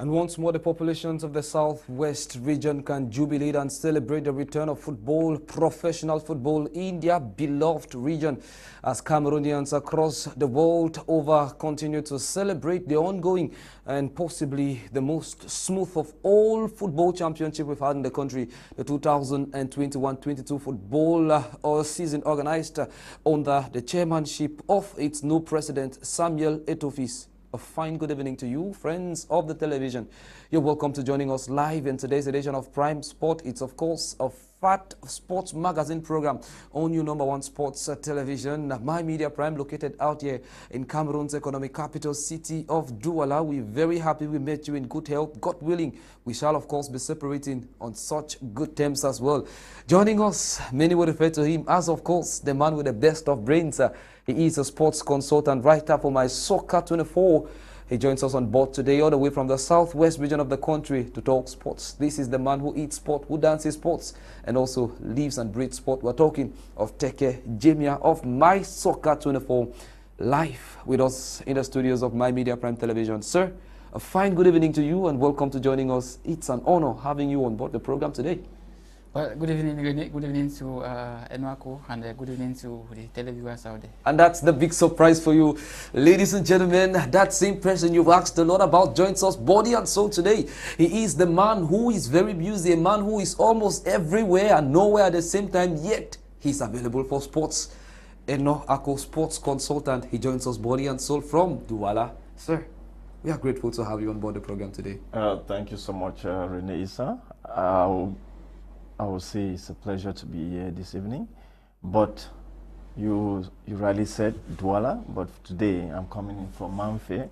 And once more, the populations of the Southwest region can jubilate and celebrate the return of football, professional football in their beloved region, as Cameroonians across the world over continue to celebrate the ongoing and possibly the most smooth of all football championship we've had in the country, the 2021-22 football season organized under the chairmanship of its new president, Samuel Eto'o. A fine good evening to you, friends of the television. You're welcome to joining us live in today's edition of Prime Sport. It's, of course, a fat sports magazine program on your #1 sports television. My Media Prime, located out here in Cameroon's economic capital city of Douala. We're very happy we met you in good health. God willing, we shall, of course, be separating on such good terms as well. Joining us, many will refer to him as, of course, the man with the best of brains. He is a sports consultant, writer for My Soccer 24. He joins us on board today, all the way from the southwest region of the country to talk sports. This is the man who eats sport, who dances sports, and also lives and breathes sport. We're talking of Jemea of My Soccer 24, live with us in the studios of My Media Prime Television. Sir, a fine good evening to you and welcome to joining us. It's an honor having you on board the program today. Well, good evening, Rene. Good evening to Enow Akoh, and good evening to the televiewers out there. And that's the big surprise for you. Ladies and gentlemen, that same person you've asked a lot about joins us body and soul today. He is the man who is very busy, a man who is almost everywhere and nowhere at the same time, yet he's available for sports. Enow Akoh, sports consultant. He joins us body and soul from Douala. Sir, we are grateful to have you on board the program today. Thank you so much, Rene Isah. I will say it's a pleasure to be here this evening, but you rightly said Douala, but today I'm coming in from Manfe,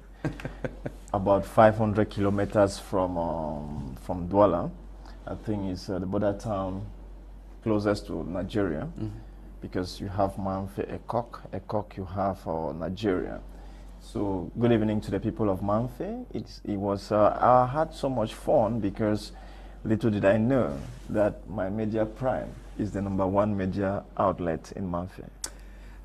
about 500 kilometers from Douala. I think it's the border town closest to Nigeria, because you have Manfe, Akoh you have Nigeria. So good evening to the people of Manfe. I had so much fun because little did I know that My Media Prime is the #1 media outlet in Manfe.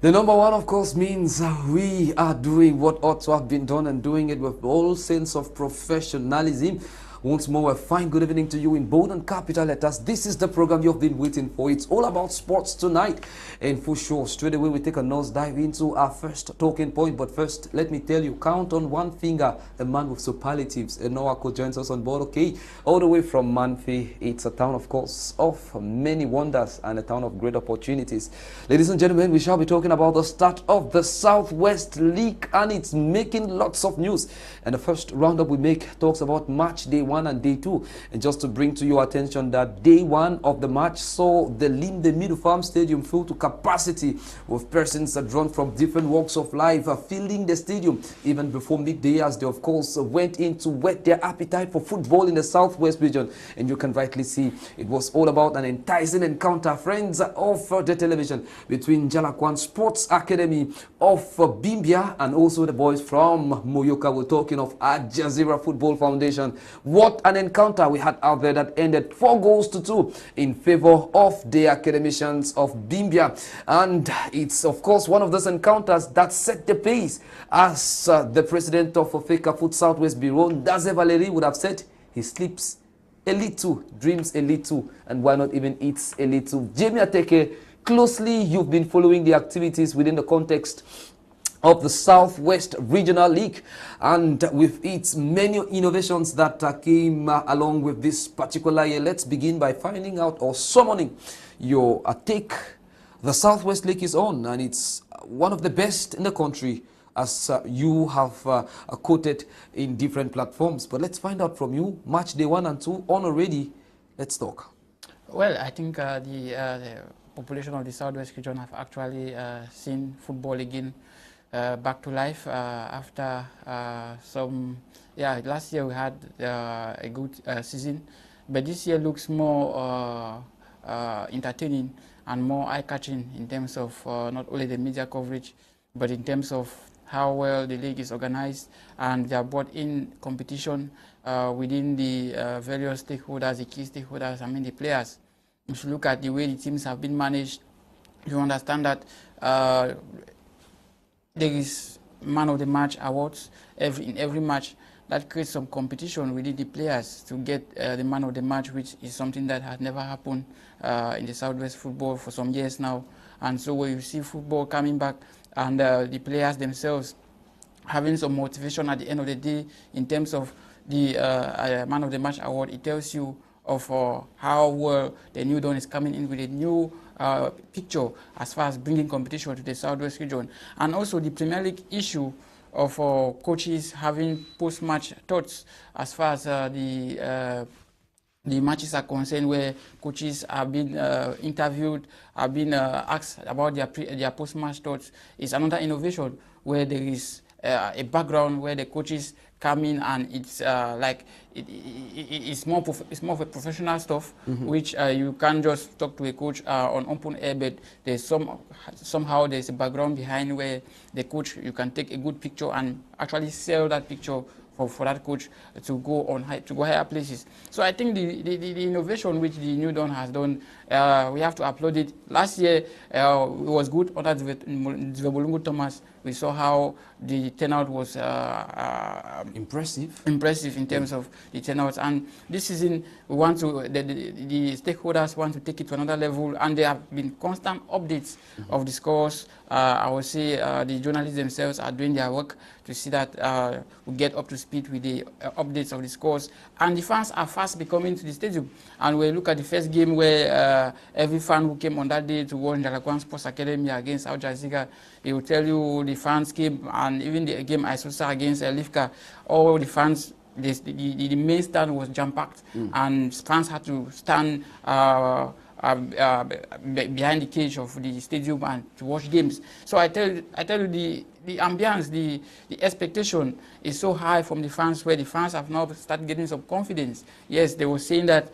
The #1, of course, means we are doing what ought to have been done and doing it with all sense of professionalism. Once more, a fine good evening to you in bold and capital letters. This is the program you've been waiting for. It's all about sports tonight. And for sure, straight away, we take a nose dive into our first talking point. But first, let me tell you, count on one finger, the man with superlatives. Enow Akoh joins us on board, okay? All the way from Manfe. It's a town, of course, of many wonders and a town of great opportunities. Ladies and gentlemen, we shall be talking about the start of the Southwest League, and it's making lots of news. And the first roundup we make talks about match day 1 and day 2, and just to bring to your attention that day 1 of the match saw the Limbe Middle Farm Stadium full to capacity, with persons drawn from different walks of life filling the stadium even before midday, as they of course went in to whet their appetite for football in the Southwest region. And you can rightly see it was all about an enticing encounter, friends of the television, between Jalakwan Sports Academy of Bimbia and also the boys from Moyoka. We're talking of Al Jazeera Football Foundation. What an encounter we had out there that ended 4 goals to 2 in favor of the academicians of Bimbia. And it's, of course, one of those encounters that set the pace. As the president of Ofeka Foot Southwest Bureau, Daze Valerie, would have said, he sleeps a little, dreams a little, and why not even eats a little. Jemea, closely you've been following the activities within the context of the Southwest Regional League, and with its many innovations that came along with this particular year. Let's begin by finding out or summoning your take. The Southwest League is on, and it's one of the best in the country, as you have quoted in different platforms. But let's find out from you, match day 1 and 2 on already. Let's talk. Well, I think the population of the Southwest region have actually seen football again back to life after last year we had a good season, but this year looks more entertaining and more eye-catching in terms of not only the media coverage, but in terms of how well the league is organized, and they are brought in competition within the various stakeholders, the key stakeholders, the players. If you look at the way the teams have been managed, you understand that there is man of the match awards in every match. that creates some competition within the players to get the man of the match, which is something that had never happened in the Southwest football for some years now. And so when you see football coming back and the players themselves having some motivation at the end of the day in terms of the man of the match award, it tells you of how well the New Dawn is coming in with a new picture as far as bringing competition to the Southwest region. And also the Premier League issue of coaches having post-match thoughts as far as the matches are concerned, where coaches have been interviewed, have been asked about their post-match thoughts, is another innovation where there is a background where the coaches come in and it's like it's more of a professional stuff, which you can't just talk to a coach on open air, but there's somehow there's a background behind where the coach, you can take a good picture and actually sell that picture for that coach to go on higher places. So I think the innovation which the New Dawn has done, we have to applaud it. Last year it was good under Juvett Thomas. We saw how the turnout was impressive in terms of the turnouts. And this season, we want to the stakeholders want to take it to another level, and there have been constant updates of the scores. I would say the journalists themselves are doing their work to see that we get up to speed with the updates of the scores. And the fans are fast becoming to the stadium. And we look at the first game where every fan who came on that day to watch Jalakwan Sports Academy against Al Jazeera, he will tell you the fans came, and even the game I saw against Lifka, all the fans, the main stand was jam-packed, and fans had to stand behind the cage of the stadium and to watch games. So I tell you, the ambience, the expectation is so high from the fans, where the fans have now started getting some confidence. Yes, they were saying that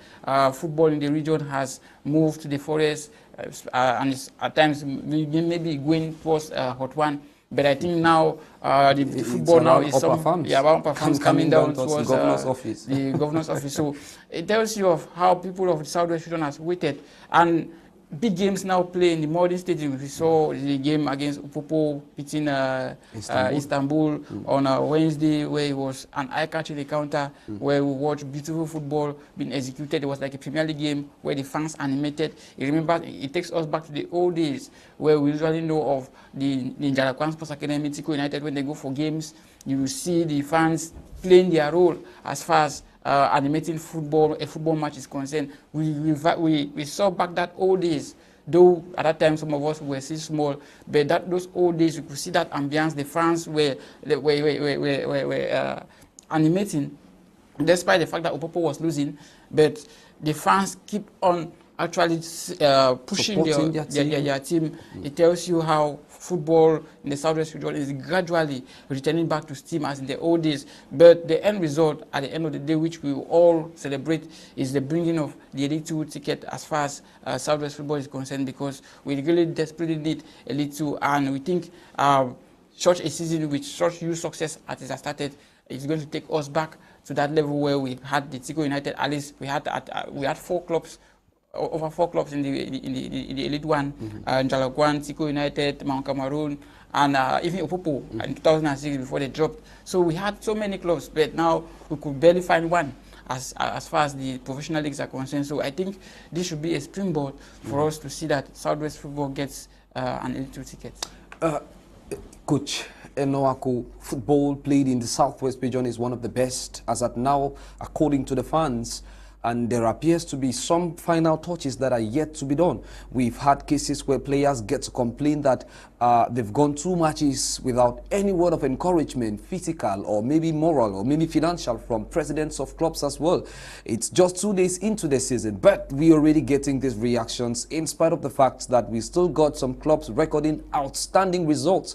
football in the region has moved to the forest, and it's at times maybe going towards Hot One. But I think now the football now is upper farms coming down towards the governor's office. The governor's office. So it tells you of how people of the Southwest region has waited. And big games now play in the modern stadium. We saw the game against Upopo beating Istanbul on Wednesday, where it was an eye-catching encounter, where we watched beautiful football being executed. It was like a Premier League game where the fans animated. It takes us back to the old days where we usually know of the Jalakwan Sports Academy, Tico United. When they go for games, you will see the fans playing their role as far as animating a football match is concerned. We saw back that old days, though at that time some of us were still small, but those old days we could see that ambience. The fans were animating, despite the fact that Opopo was losing, but the fans keep on actually pushing their team. It tells you how football in the Southwest region is gradually returning back to steam as in the old days. But the end result, at the end of the day, which we all celebrate, is the bringing of the Elite 2 ticket as far as Southwest football is concerned, because we really desperately need Elite 2, and we think such a season with such huge success as it has started is going to take us back to that level where we had the Tico United. At least we had over four clubs in the Elite 1, Jalakwan, Tico United, Mount Cameroon, and even Opopo in 2006 before they dropped. So we had so many clubs, but now we could barely find one as far as the professional leagues are concerned. So I think this should be a springboard for us to see that Southwest football gets an Elite 2 ticket. Coach, Enow Akoh, football played in the Southwest region is one of the best as at now, according to the fans. And there appears to be some final touches that are yet to be done. We've had cases where players get to complain that they've gone 2 matches without any word of encouragement, physical or maybe moral or maybe financial, from presidents of clubs as well. It's just 2 days into the season, but we're already getting these reactions in spite of the fact that we still got some clubs recording outstanding results.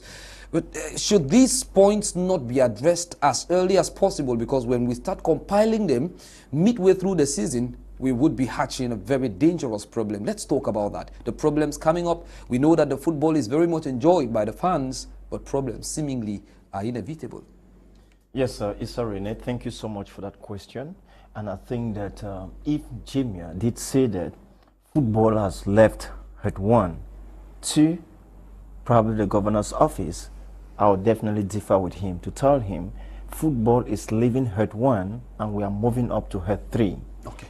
But should these points not be addressed as early as possible? Because when we start compiling them midway through the season, we would be hatching a very dangerous problem. Let's talk about that. The problems coming up. We know that the football is very much enjoyed by the fans, but problems seemingly are inevitable. Yes, Isah, Rene, thank you so much for that question. And I think that if Jemea did say that football has left Hut 1 to probably the governor's office, I would definitely differ with him to tell him football is leaving Herd 1 and we are moving up to Herd 3. Okay.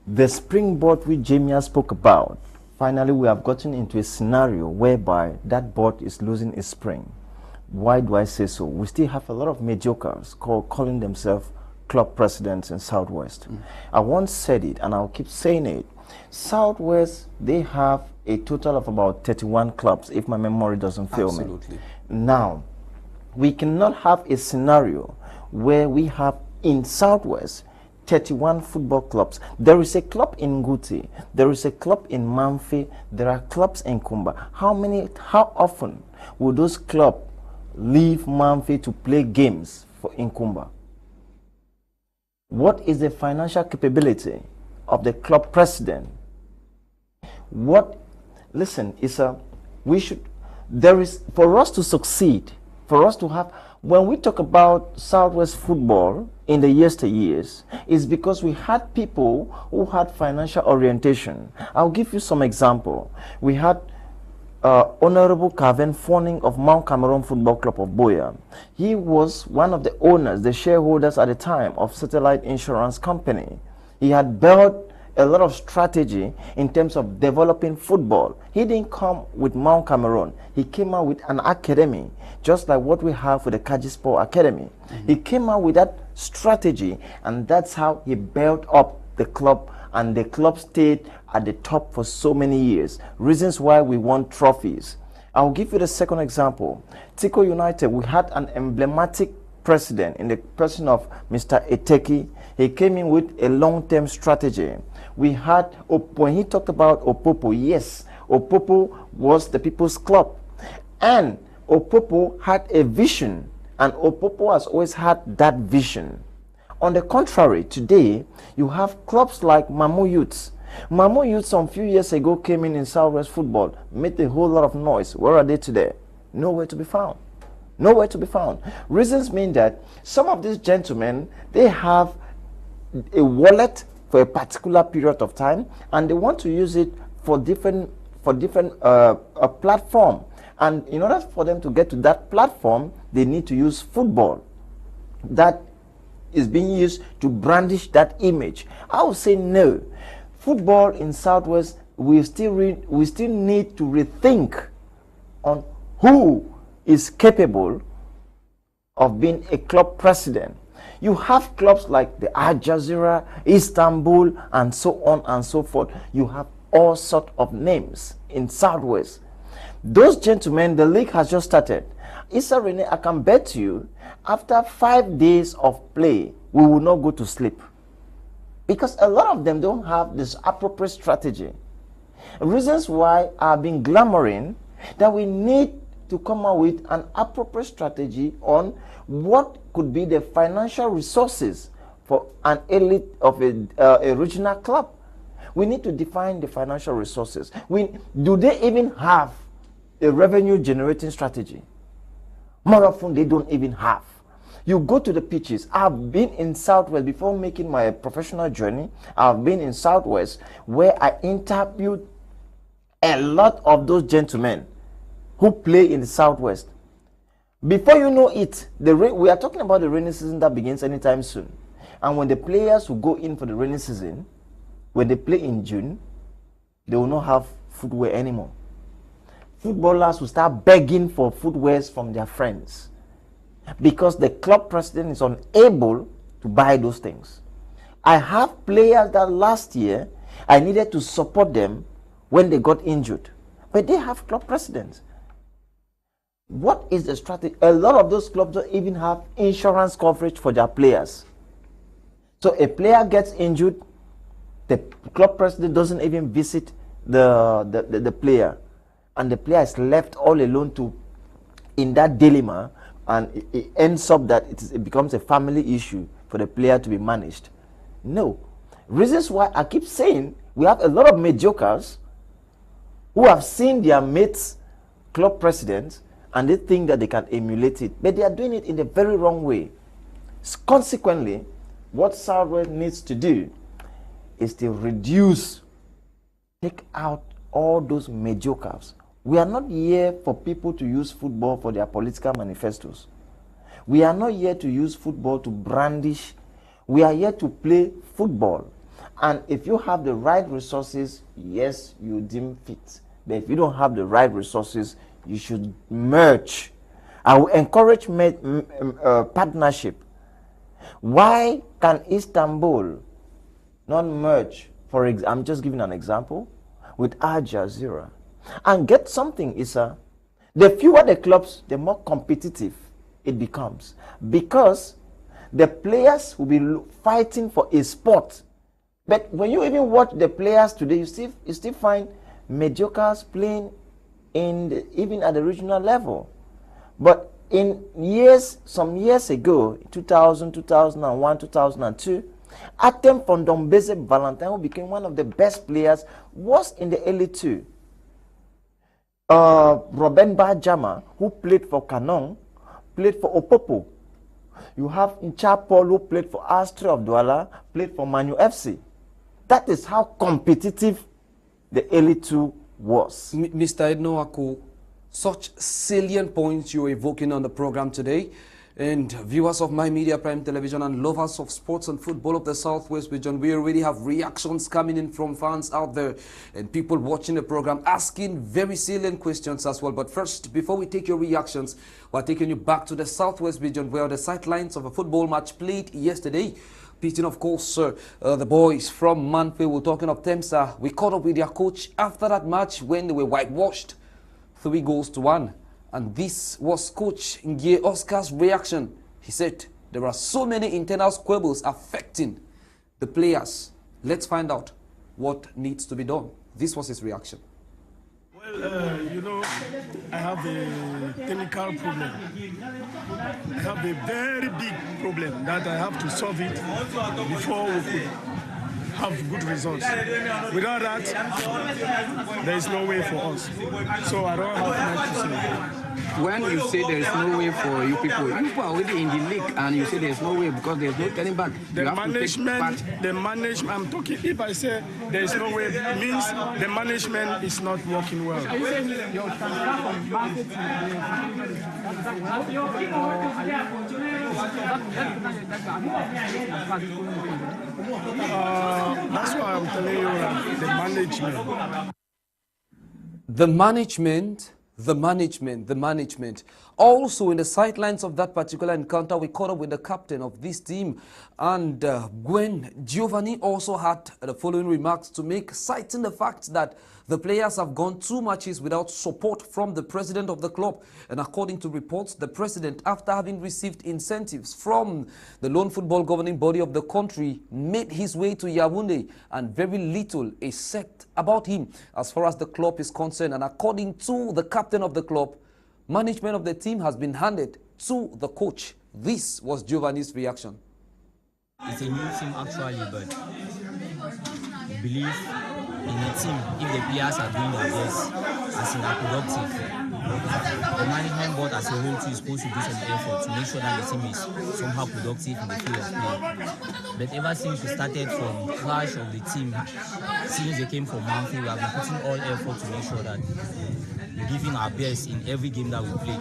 The springboard which Jemea spoke about, finally we have gotten into a scenario whereby that board is losing its spring. Why do I say so? We still have a lot of mediocres calling themselves club presidents in Southwest. I once said it and I'll keep saying it. Southwest, they have a total of about 31 clubs, if my memory doesn't fail me. Absolutely. Now, we cannot have a scenario where we have in Southwest 31 football clubs. There is a club in Nguti, there is a club in Mamfe, there are clubs in Kumba. How often will those clubs leave Mamfe to play games in Kumba? What is the financial capability of the club president? Listen, for us to succeed, for us to have, when we talk about Southwest football in the yesteryears, is because we had people who had financial orientation. I'll give you some example. We had Honorable Calvin Forning of Mount Cameroon Football Club of Boya. He was one of the owners, the shareholders at the time of Satellite Insurance Company. He had built a lot of strategy in terms of developing football. He didn't come with Mount Cameroon. He came out with an academy, just like what we have with the Kajispor Academy. He came out with that strategy, and that's how he built up the club, and the club stayed at the top for so many years. Reasons why we won trophies. I'll give you the second example. Tico United, we had an emblematic president in the person of Mr. Eteki. He came in with a long-term strategy. We had, when he talked about Opopo, yes, Opopo was the people's club. And Opopo had a vision, and Opopo has always had that vision. On the contrary, today, you have clubs like Mamu Youths. Mamu Youths some few years ago came in Southwest football, made a whole lot of noise. Where are they today? Nowhere to be found. Nowhere to be found. Reasons mean that some of these gentlemen, they have a wallet for a particular period of time, and they want to use it for different platform. And in order for them to get to that platform, they need to use football. That is being used to brandish that image. I would say no. Football in Southwest, we still need to rethink on who is capable of being a club president. You have clubs like the Al Jazeera, Istanbul, and so on and so forth. You have all sorts of names in Southwest. Those gentlemen, the league has just started. Isah, Rene, I can bet you, after 5 days of play, we will not go to sleep. Because a lot of them don't have this appropriate strategy. Reasons why I've been clamoring that we need to come up with an appropriate strategy on what could be the financial resources for an elite of a regional club. We need to define the financial resources. Do they even have a revenue generating strategy? More often, they don't even have. You go to the pitches. I've been in Southwest before making my professional journey. I've been in Southwest where I interviewed a lot of those gentlemen who play in the Southwest. Before you know it, we are talking about the rainy season that begins anytime soon. And when the players who go in for the rainy season, when they play in June, they will not have footwear anymore. Footballers will start begging for footwears from their friends because the club president is unable to buy those things. I have players that last year I needed to support them when they got injured, but they have club presidents. What is the strategy? A lot of those clubs don't even have insurance coverage for their players. So a player gets injured, the club president doesn't even visit the player, and the player is left all alone in that dilemma, and it ends up that it becomes a family issue for the player to be managed. No. Reasons why I keep saying we have a lot of mediocres who have seen their mates club presidents and they think that they can emulate it, but they are doing it in the very wrong way. Consequently, what Southwest needs to do is to take out all those mediocres. We are not here for people to use football for their political manifestos. We are not here to use football to brandish. We are here to play football. And if you have the right resources, yes, you deem fit. But if you don't have the right resources, you should merge. I will encourage partnership. Why can Istanbul not merge, I'm just giving an example, with Al Jazeera and get something, Isah? The fewer the clubs, the more competitive it becomes, because the players will be fighting for a spot. But when you even watch the players today, you still find mediocres playing even at the regional level. But some years ago, 2000, 2001, 2002, Atem Fondombeze Valentin, who became one of the best players, was in the early two. Robin Bajama, who played for Kanong, played for Opopo. You have Nchapol, who played for Astra of Douala, played for Manu FC. That is how competitive the early two was. Mr. Enow Akoh, such salient points you are evoking on the program today. And viewers of My Media Prime Television and lovers of sports and football of the Southwest region, we already have reactions coming in from fans out there and people watching the program asking very salient questions as well. But first, before we take your reactions, we're taking you back to the Southwest region where the sidelines of a football match played yesterday. Pitching, of course, the boys from Manfe were talking of Temsa. We caught up with their coach after that match when they were whitewashed 3-1. And this was Coach Ngie Oscar's reaction. He said there are so many internal squabbles affecting the players. Let's find out what needs to be done. This was his reaction. Well, you know, I have a technical problem. I have a very big problem that I have to solve it before we could have good results. Without that, there is no way for us. So I don't have much to say. When you say there is no way for you people are already in the league and you say there is no way because there is no turning back. The management, I'm talking, if I say there is no way, it means the management is not working well. Are you saying your transfer from market that's why I'm telling you the management. The management. Also in the sidelines of that particular encounter, we caught up with the captain of this team, and Gwen Giovanni also had the following remarks to make, citing the fact that the players have gone 2 matches without support from the president of the club. And according to reports, the president, after having received incentives from the lone football governing body of the country, made his way to Yaoundé, and very little is said about him as far as the club is concerned. And according to the captain of the club, management of the team has been handed to the coach. This was Giovanni's reaction. It's a new team actually, but we believe in a team if the players are doing their best, as in are productive. The management board as a whole too is supposed to do some effort to make sure that the team is somehow productive in the field of play. But ever since we started from clash of the team, since they came from Manfi, we have been putting all effort to make sure that we're giving our best in every game that we play.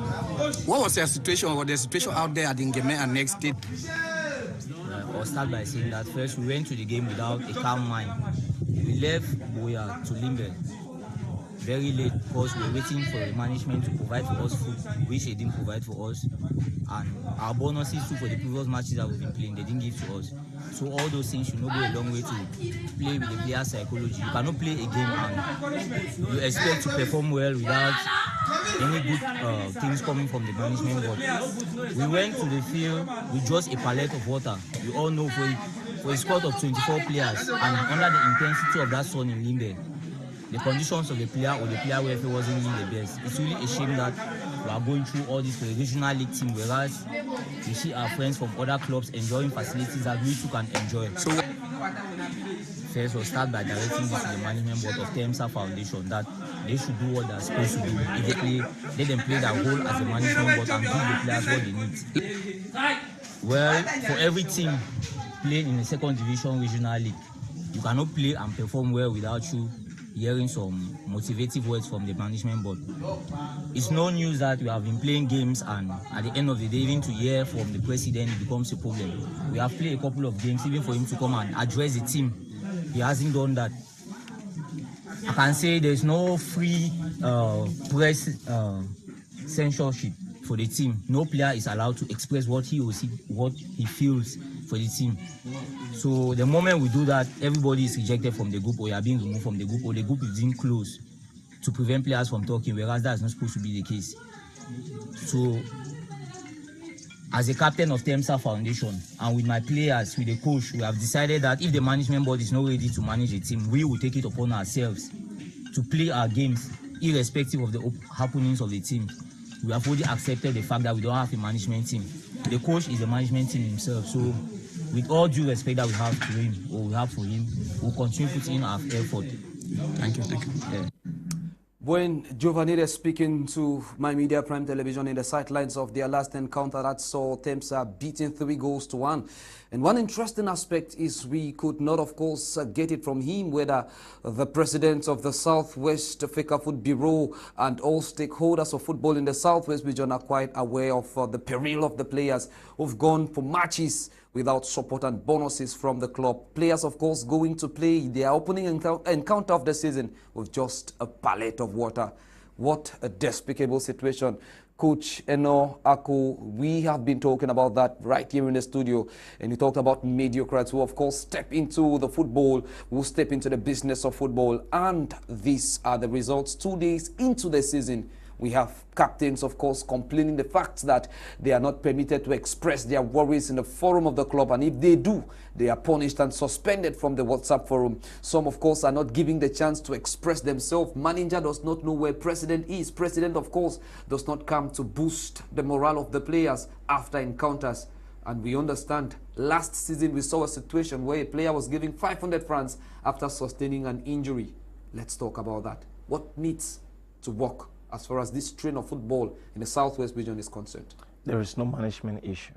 What was the situation out there at Jemea and next day? I'll start by saying that first we went to the game without a calm mind. We left Boya to Limbe very late because we were waiting for the management to provide for us food, which they didn't provide for us. And our bonuses too for the previous matches that we've been playing, they didn't give to us. So all those things should not go a long way to play with the player psychology. You cannot play a game and you expect to perform well without any good things coming from the management board. We went to the field with just a pallet of water. We all know for a squad of 24 players and under the intensity of that sun in Limbe, the conditions of the player or the player welfare wasn't really the best. It's really a shame that we are going through all this for a regional league team, whereas we see our friends from other clubs enjoying facilities that we too can enjoy. So first, we'll start by directing this to the management board of Temsa Foundation that they should do what they're supposed to do. If they play, let them play their role as a management board and give the players what they need. Well, for every team playing in the second division regional league, you cannot play and perform well without you hearing some motivative words from the management board. It's no news that we have been playing games and at the end of the day, even to hear from the president, it becomes a problem. We have played a couple of games, even for him to come and address the team. He hasn't done that. I can say there's no free press censorship for the team. No player is allowed to express what he feels for the team. So the moment we do that, everybody is rejected from the group, or you are being removed from the group, or the group is being closed to prevent players from talking, whereas that is not supposed to be the case. So as a captain of TEMSA Foundation, and with my players, with the coach, we have decided that if the management board is not ready to manage a team, we will take it upon ourselves to play our games irrespective of the happenings of the team. We have already accepted the fact that we don't have a management team. The coach is the management team himself. So with all due respect that we have to him, or we have for him, we'll continue putting in our effort. Thank you. Yeah. When Juvett is speaking to My Media Prime Television in the sidelines of their last encounter that saw TEMSA beating 3-1. And one interesting aspect is we could not, of course, get it from him whether the president of the Southwest Fecafoot Bureau and all stakeholders of football in the Southwest region are quite aware of the peril of the players who've gone for matches without support and bonuses from the club. Players, of course, going to play their opening encounter of the season with just a pallet of water. What a despicable situation. Coach Enow Akoh, we have been talking about that right here in the studio, and you talked about mediocrates who, of course, step into the football, who step into the business of football, and these are the results 2 days into the season. We have captains, of course, complaining the fact that they are not permitted to express their worries in the forum of the club. And if they do, they are punished and suspended from the WhatsApp forum. Some, of course, are not giving the chance to express themselves. Manager does not know where president is. President, of course, does not come to boost the morale of the players after encounters. And we understand last season we saw a situation where a player was giving 500 francs after sustaining an injury. Let's talk about that. What needs to work as far as this strain of football in the Southwest region is concerned? There is no management issue.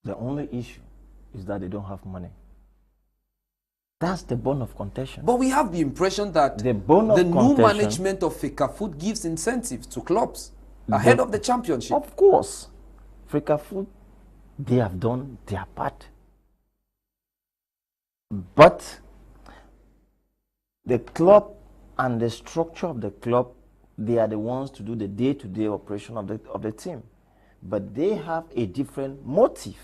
The only issue is that they don't have money. That's the bone of contention. But we have the impression that the new management of Fecafoot gives incentives to clubs ahead of the championship. Of course. Fecafoot, they have done their part. But the club and the structure of the club, they are the ones to do the day-to-day operation of the team. But they have a different motive.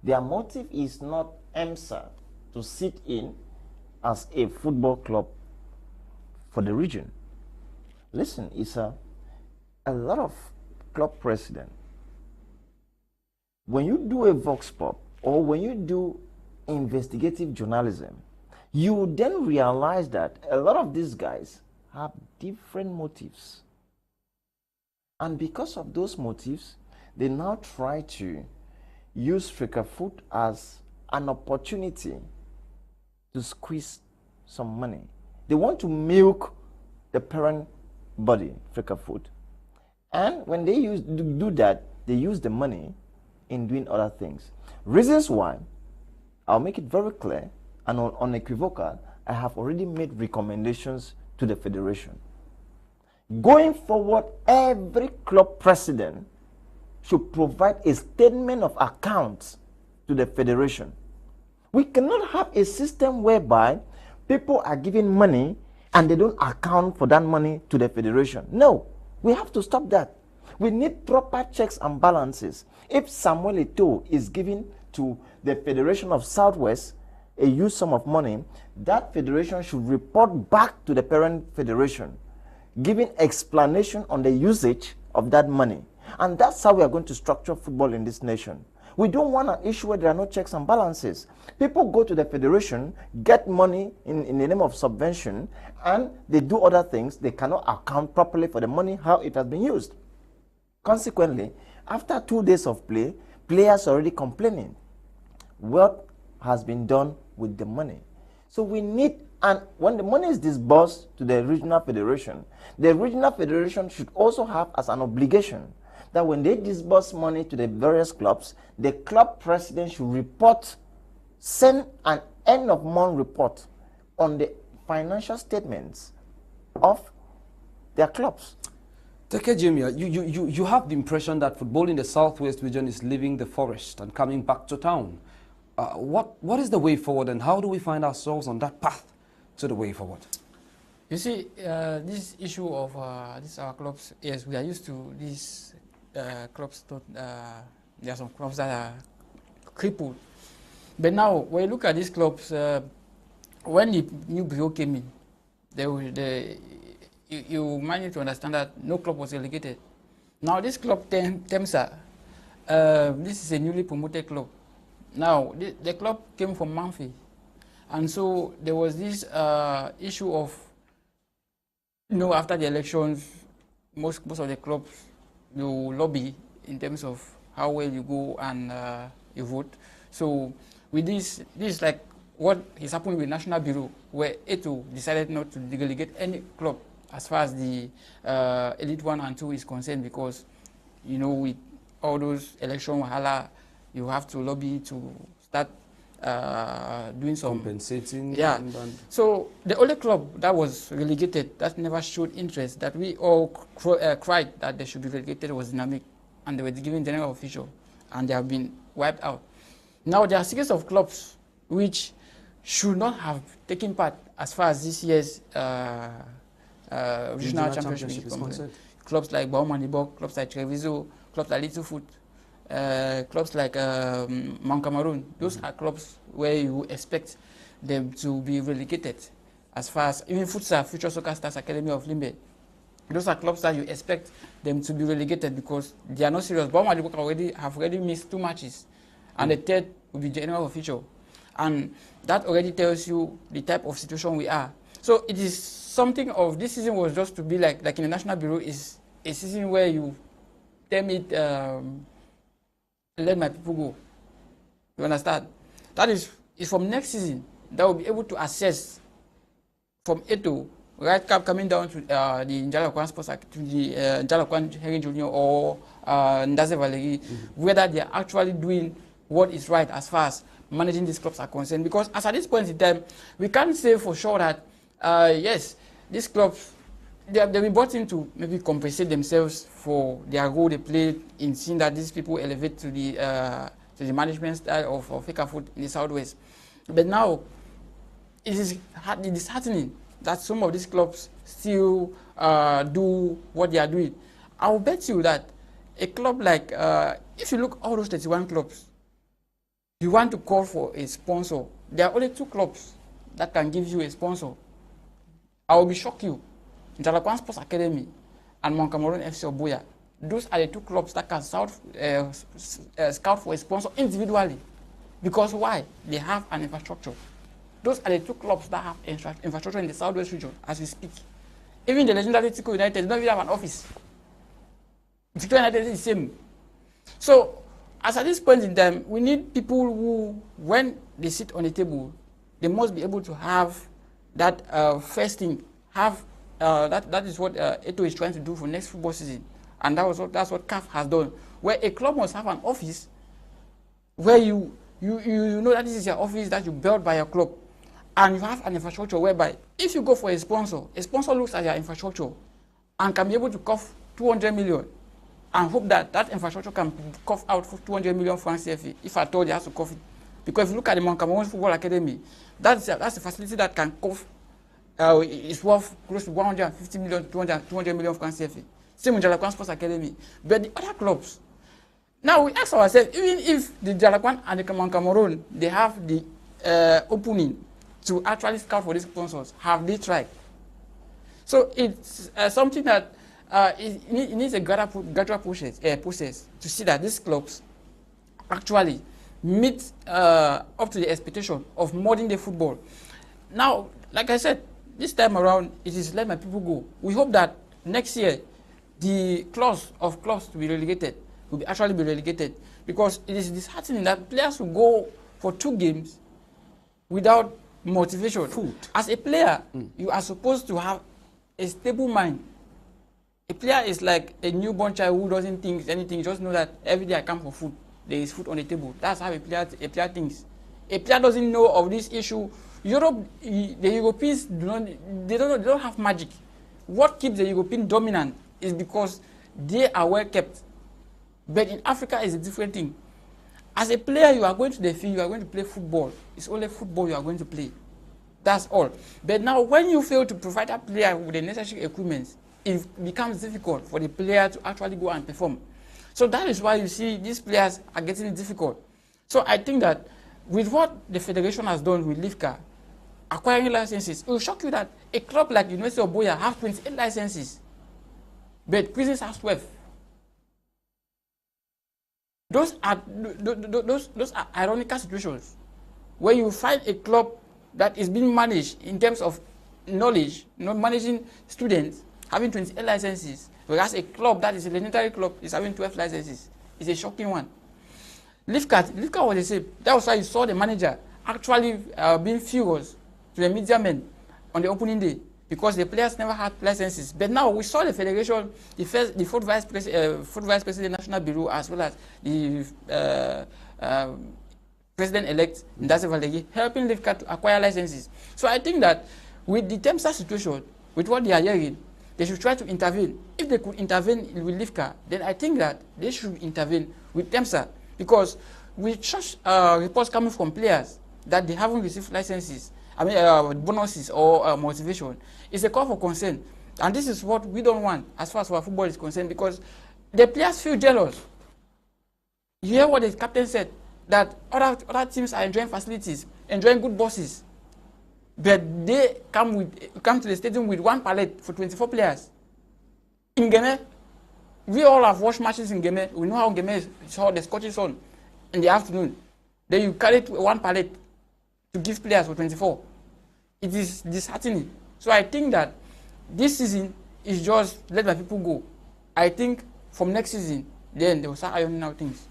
Their motive is not EMSA to sit in as a football club for the region. Listen, Isah, a lot of club presidents, when you do a vox pop or when you do investigative journalism, you then realize that a lot of these guys have different motives. And because of those motives, they now try to use Fecafoot as an opportunity to squeeze some money. They want to milk the parent body, Fecafoot. And when they do that, they use the money in doing other things. Reasons why, I'll make it very clear and unequivocal, I have already made recommendations to the federation. Going forward, every club president should provide a statement of accounts to the federation. We cannot have a system whereby people are giving money and they don't account for that money to the federation. No, we have to stop that. We need proper checks and balances. If Samuel Eto'o is giving to the Federation of Southwest a huge sum of money, that federation should report back to the parent federation, giving explanation on the usage of that money. And that's how we are going to structure football in this nation. We don't want an issue where there are no checks and balances. People go to the federation, get money in the name of subvention, and they do other things. They cannot account properly for the money, how it has been used. Consequently, after 2 days of play, players are already complaining. What has been done with the money? So we need, and when the money is disbursed to the regional federation should also have as an obligation that when they disburse money to the various clubs, the club president should report, send an end of month report on the financial statements of their clubs. Take care, Jemea. You have the impression that football in the Southwest region is leaving the forest and coming back to town. What is the way forward, and how do we find ourselves on that path to the way forward? You see, this issue of our clubs, yes, we are used to these clubs. There are some clubs that are crippled. But now, when you look at these clubs, when the new bureau came in, you might need to understand that no club was relegated. Now, this club, Temsa, this is a newly promoted club. Now, the club came from Manfi. And so there was this issue of, after the elections, most of the clubs, you lobby in terms of how well you go and you vote. So with this is like what is happening with National Bureau, where Etoh decided not to delegate any club as far as the Elite 1 and 2 is concerned, because, with all those election wahala, you have to lobby to start doing some compensating. Yeah. So the only club that was relegated, that never showed interest, that we all cried that they should be relegated, was Dynamic, and they were given general official, and they have been wiped out. Now there are a series of clubs which should not have taken part as far as this year's regional championship is concerned. Clubs like Baumanibok, clubs like Treviso, clubs like Littlefoot, clubs like Mount Cameroon. Those are clubs where you expect them to be relegated. As far as even Futsal, Future Soccer Stars Academy of Limbe, those are clubs that you expect them to be relegated because they are not serious. Baumanibok have already missed 2 matches, and the third will be general official, and that already tells you the type of situation we are. So it is something of, this season was just to be like in the National Bureau, is a season where you tell me let my people go. You understand? That is from next season that will be able to assess from Etoh, right cap coming down to the Njalakwan Sports, to the Njalakwan Herring Junior or Ndaze Valeri, whether they are actually doing what is right as far as managing these clubs are concerned. Because as at this point in time, we can't say for sure that yes, these clubs, they've been brought in to maybe compensate themselves for their role they played in seeing that these people elevate to the management style of Fika Food in the Southwest. But now, it is disheartening that some of these clubs still do what they are doing. I will bet you that a club like, if you look all those 31 clubs, you want to call for a sponsor, there are only 2 clubs that can give you a sponsor. I will be shocked you. Njalakwan Sports Academy and Mount Cameroon FC Obuya. Those are the 2 clubs that can scout for a sponsor individually. Because why? They have an infrastructure. Those are the 2 clubs that have infrastructure in the Southwest region as we speak. Even the legendary Tico United don't even have an office. Tico United is the same. So, as at this point in time, we need people who, when they sit on the table, they must be able to have that first thing, that is what Etoh is trying to do for next football season. And that's what CAF has done, where a club must have an office where you know that this is your office that you built by your club, and you have an infrastructure whereby if you go for a sponsor looks at your infrastructure and can be able to cough 200 million and hope that that infrastructure can cough out for 200 million francs CFA, if at all they have to cough it. Because if you look at the Mount Cameroon Football Academy, that's a facility that can cough, it's worth close to 150 million to 200 million francs CFA. Same with Njalakwan Sports Academy. But the other clubs, now we ask ourselves, even if the Njalakwan and the Mount Cameroon, they have the opening to actually scout for these sponsors, have they tried? So it's something that it needs a gradual process to see that these clubs actually meet up to the expectation of modern day football. Now, like I said, this time around, it is let my people go. We hope that next year, the clause of clubs to be relegated will actually be relegated, because it is disheartening that players will go for 2 games without motivation. Food. As a player, you are supposed to have a stable mind. A player is like a newborn child who doesn't think anything, just know that every day I come for food, there is food on the table. That's how a player thinks. A player doesn't know of this issue Europe, the Europeans they don't have magic. What keeps the European dominant is because they are well kept. But in Africa, it's a different thing. As a player, you are going to the field, you are going to play football. It's only football you are going to play. That's all. But now, when you fail to provide a player with the necessary equipment, it becomes difficult for the player to actually go and perform. So that is why you see these players are getting it difficult. So I think that with what the federation has done with Livka, acquiring licenses, it will shock you that a club like University of Boya has 28 licenses, but Prisons has 12. Those are ironical situations where you find a club that is being managed in terms of knowledge, managing students, having 28 licenses, whereas a club that is a legendary club is having 12 licenses. It's a shocking one. Livka was the same. That was why you saw the manager actually being furious to the media men on the opening day because the players never had licenses. But now we saw the federation, the fourth vice president of the National Bureau, as well as the president-elect Ndase Valegi, helping Livka to acquire licenses. So I think that with the Temsa situation, with what they are hearing, they should try to intervene. If they could intervene with Livka, then I think that they should intervene with Temsa. Because with such reports coming from players that they haven't received licenses, bonuses or motivation, it's a call for concern. And this is what we don't want as far as our football is concerned, because the players feel jealous. You hear what the captain said, that other teams are enjoying facilities, enjoying good bosses, but they come to the stadium with one pallet for 24 players. In Jemea, we all have watched matches in Jemea. We know how Jemea is how the Scottish sun in the afternoon. Then you carry one pallet to give players for 24. It is disheartening. So I think that this season is just let my people go. I think from next season, then they will start ironing out things.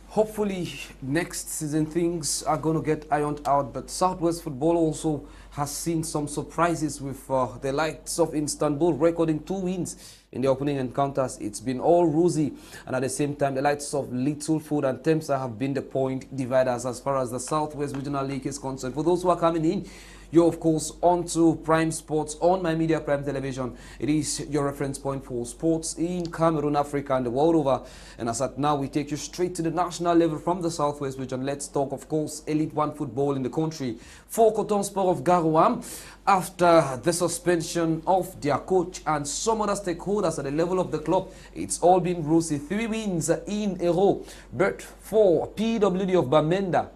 Hopefully, next season things are going to get ironed out. But Southwest Football also has seen some surprises with the likes of Istanbul recording 2 wins in the opening encounters. It's been all rosy. And at the same time, the likes of Little Food and Temsa have been the point dividers as far as the Southwest Regional League is concerned. For those who are coming in, you're, of course, on to Prime Sports on My Media Prime Television. It is your reference point for sports in Cameroon, Africa, and the world over. And as at now, we take you straight to the national level from the Southwest region. Let's talk, of course, Elite 1 football in the country. For Coton Sport of Garouam, after the suspension of their coach and some other stakeholders at the level of the club, it's all been rosy. 3 wins in a row. But for PWD of Bamenda,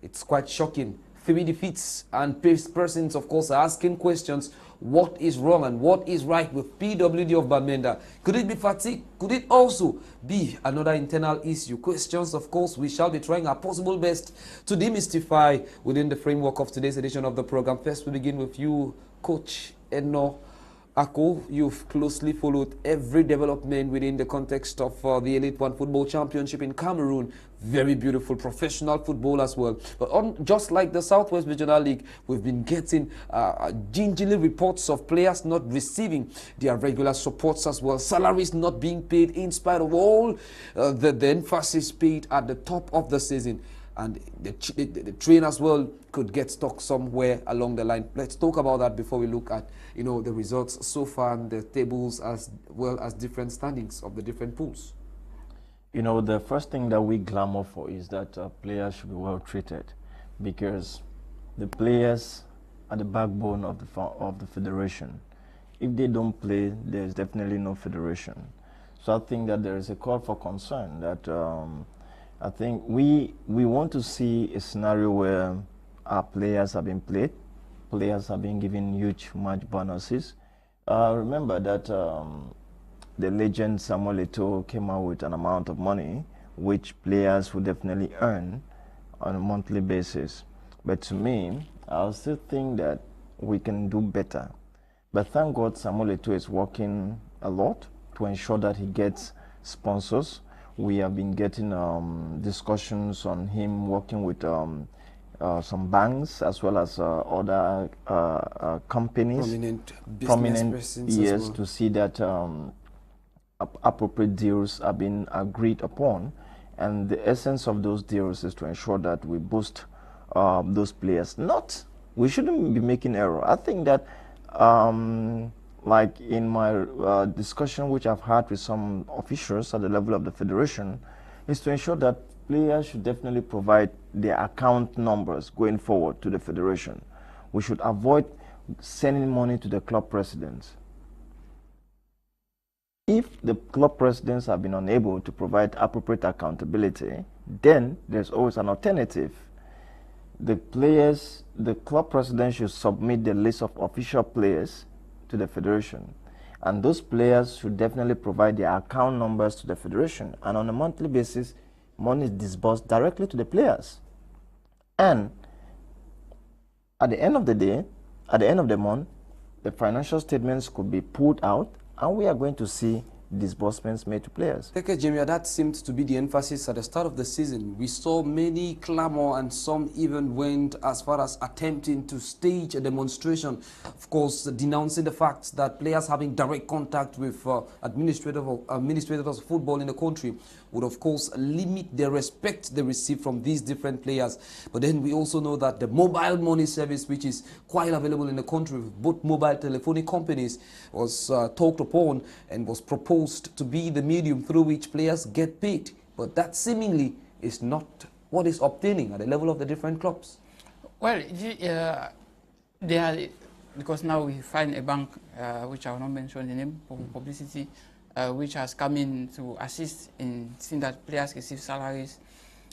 it's quite shocking. 3 defeats, and persons, of course, are asking questions. What is wrong and what is right with PWD of Bamenda? Could it be fatigue? Could it also be another internal issue? Questions, of course, we shall be trying our possible best to demystify within the framework of today's edition of the program. First, we begin with you, Coach Enow Akoh. You've closely followed every development within the context of the Elite 1 Football Championship in Cameroon. Very beautiful professional football as well. But just like the Southwest Regional League, we've been getting gingerly reports of players not receiving their regular supports as well. Salaries not being paid in spite of all the emphasis paid at the top of the season. And the train as well could get stuck somewhere along the line. Let's talk about that before we look at the results so far and the tables as well as different standings of the different pools. The first thing that we clamor for is that players should be well treated, because the players are the backbone of the federation. If they don't play, there's definitely no federation. So I think that there is a call for concern that I think we want to see a scenario where our players have been played, players have been given huge match bonuses. Remember that the legend Samuel Eto'o came out with an amount of money which players would definitely earn on a monthly basis. But to me, I still think that we can do better. But thank God Samuel Eto'o is working a lot to ensure that he gets sponsors. We have been getting discussions on him working with some banks as well as other companies, prominent persons, yes, as well, to see that appropriate deals are being agreed upon. And the essence of those deals is to ensure that we boost those players, not we shouldn't be making error. I think that, like in my discussion which I've had with some officials at the level of the federation, is to ensure that players should definitely provide their account numbers going forward to the federation. We should avoid sending money to the club presidents. If the club presidents have been unable to provide appropriate accountability, then there's always an alternative. The club president should submit the list of official players to the federation, and those players should definitely provide their account numbers to the federation, and on a monthly basis, money is disbursed directly to the players. And at the end of the day, at the end of the month, the financial statements could be pulled out, and we are going to see disbursements made to players. Okay, Jemea, that seemed to be the emphasis at the start of the season. We saw many clamor, and some even went as far as attempting to stage a demonstration, of course, denouncing the fact that players having direct contact with administrators of football in the country would, of course, limit the respect they receive from these different players. But then we also know that the mobile money service, which is quite available in the country with both mobile telephonic companies, was talked upon and was proposed to be the medium through which players get paid. But that seemingly is not what is obtaining at the level of the different clubs. Well, they are, because now we find a bank, which I will not mention the name for publicity, which has come in to assist in seeing that players receive salaries.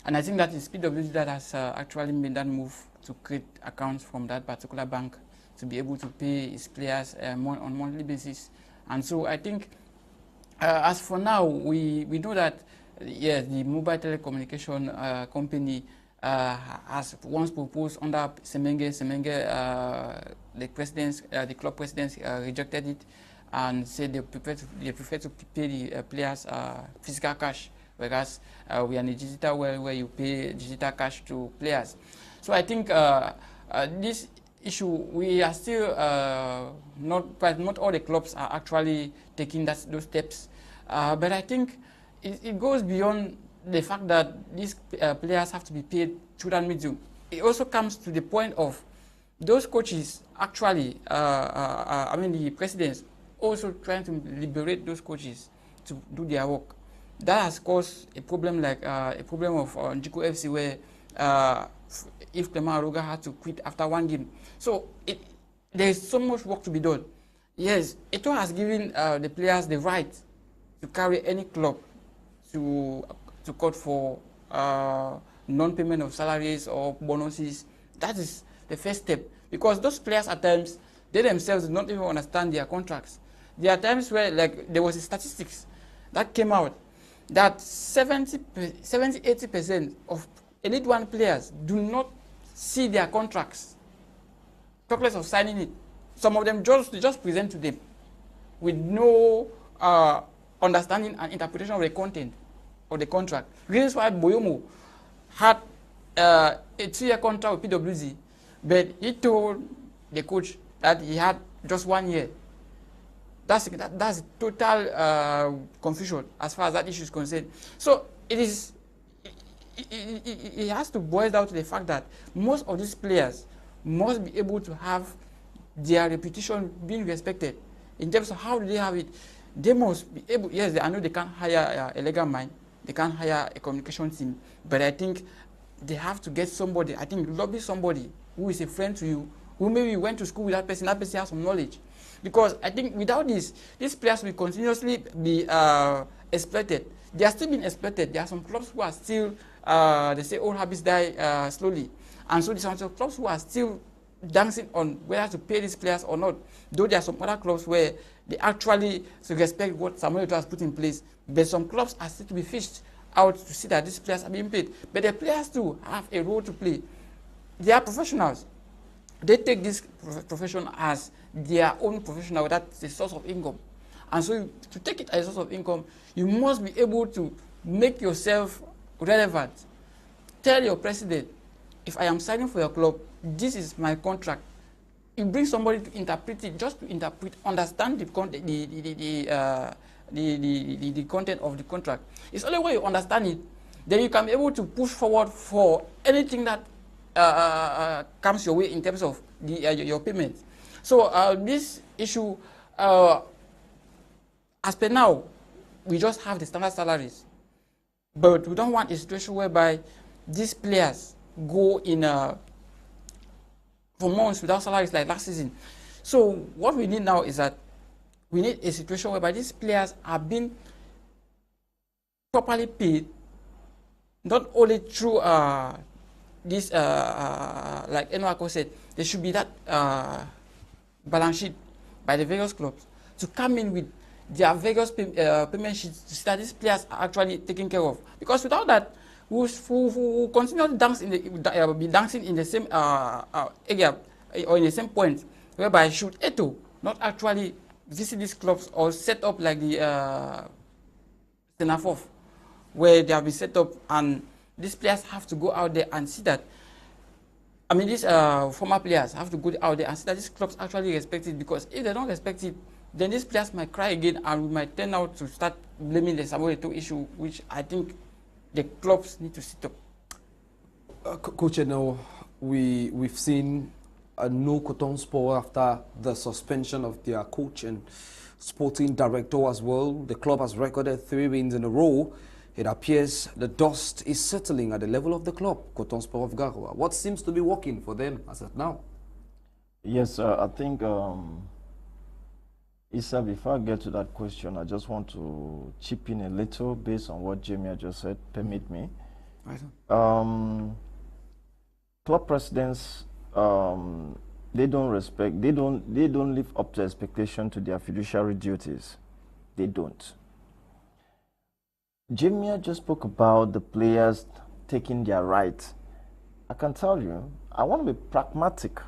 And I think that it's PWG that has actually made that move to create accounts from that particular bank to be able to pay its players on monthly basis. And so I think, as for now, we know that, yes, the mobile telecommunication company has once proposed under Semenge, the club presidents rejected it and said they prefer to pay the players physical cash, whereas we are in a digital world where you pay digital cash to players. So I think this issue, we are still not all the clubs are actually taking those steps. But I think it goes beyond the fact that these players have to be paid through that medium. It also comes to the point of those coaches actually, I mean the presidents, also trying to liberate those coaches to do their work. That has caused a problem like a problem of Njiko FC, where if Clement Aroga had to quit after one game. So there is so much work to be done. Yes, Eto'o has given the players the right to carry any club to court for non-payment of salaries or bonuses. That is the first step, because those players at times, they themselves do not even understand their contracts. There are times where, like, there was a statistics that came out that 70–80% of Elite One players do not see their contracts, talk less of signing it. Some of them just present to them with no understanding and interpretation of the content of the contract. Reasons why Boyomo had a 2-year contract with PWG, but he told the coach that he had just 1 year. That's total confusion as far as that issue is concerned. So it has to boil down to the fact that most of these players must be able to have their reputation being respected. In terms of how do they have it, they must be able, yes, I know they can't hire a legal mind, they can't hire a communication team, but I think they have to get somebody, I think lobby somebody who is a friend to you, who maybe went to school with that person has some knowledge. Because I think without this, these players will continuously be exploited. They are still being exploited. There are some clubs who are still, they say old habits die slowly. And so there are some clubs who are still dancing on whether to pay these players or not. Though there are some other clubs where they actually respect what Samuel Eto'o has put in place. But some clubs are still to be fished out to see that these players are being paid. But the players too have a role to play. They are professionals. They take this profession as their own professional, that's a source of income. And so to take it as a source of income, you must be able to make yourself relevant. Tell your president, if I am signing for your club, this is my contract. You bring somebody to interpret it, just to interpret, understand the content, the content of the contract. It's only when you understand it, then you can be able to push forward for anything that comes your way in terms of the your payment. So this issue, as per now, we just have the standard salaries, but we don't want a situation whereby these players go in for months without salaries like last season. So what we need now is that we need a situation whereby these players are being properly paid, not only through this, like Enow Akoh said, there should be that balance sheet by the various clubs to come in with their various payment sheets to see that these players are actually taken care of. Because without that, we will continue to dance in the, be dancing in the same area or in the same point, whereby should Eto'o not actually visit these clubs or set up like the Senafof, where they have been set up, and these players have to go out there and see that, I mean, these former players have to go out there and see that these clubs actually respect it, because if they don't respect it, then these players might cry again, and we might turn out to start blaming the Samuel Eto'o issue, which I think the clubs need to sit up. Coach, now we've seen no Cotton Sport after the suspension of their coach and sporting director as well. The club has recorded 3 wins in a row. It appears the dust is settling at the level of the club, Cotton Sport of Garoua. What seems to be working for them as of now? Yes, I think, Isah, before I get to that question, I just want to chip in a little based on what Jemea just said. Permit me. Club presidents, they don't live up to expectation to their fiduciary duties. They don't. Jemea just spoke about the players taking their rights. I can tell you, I want to be pragmatic.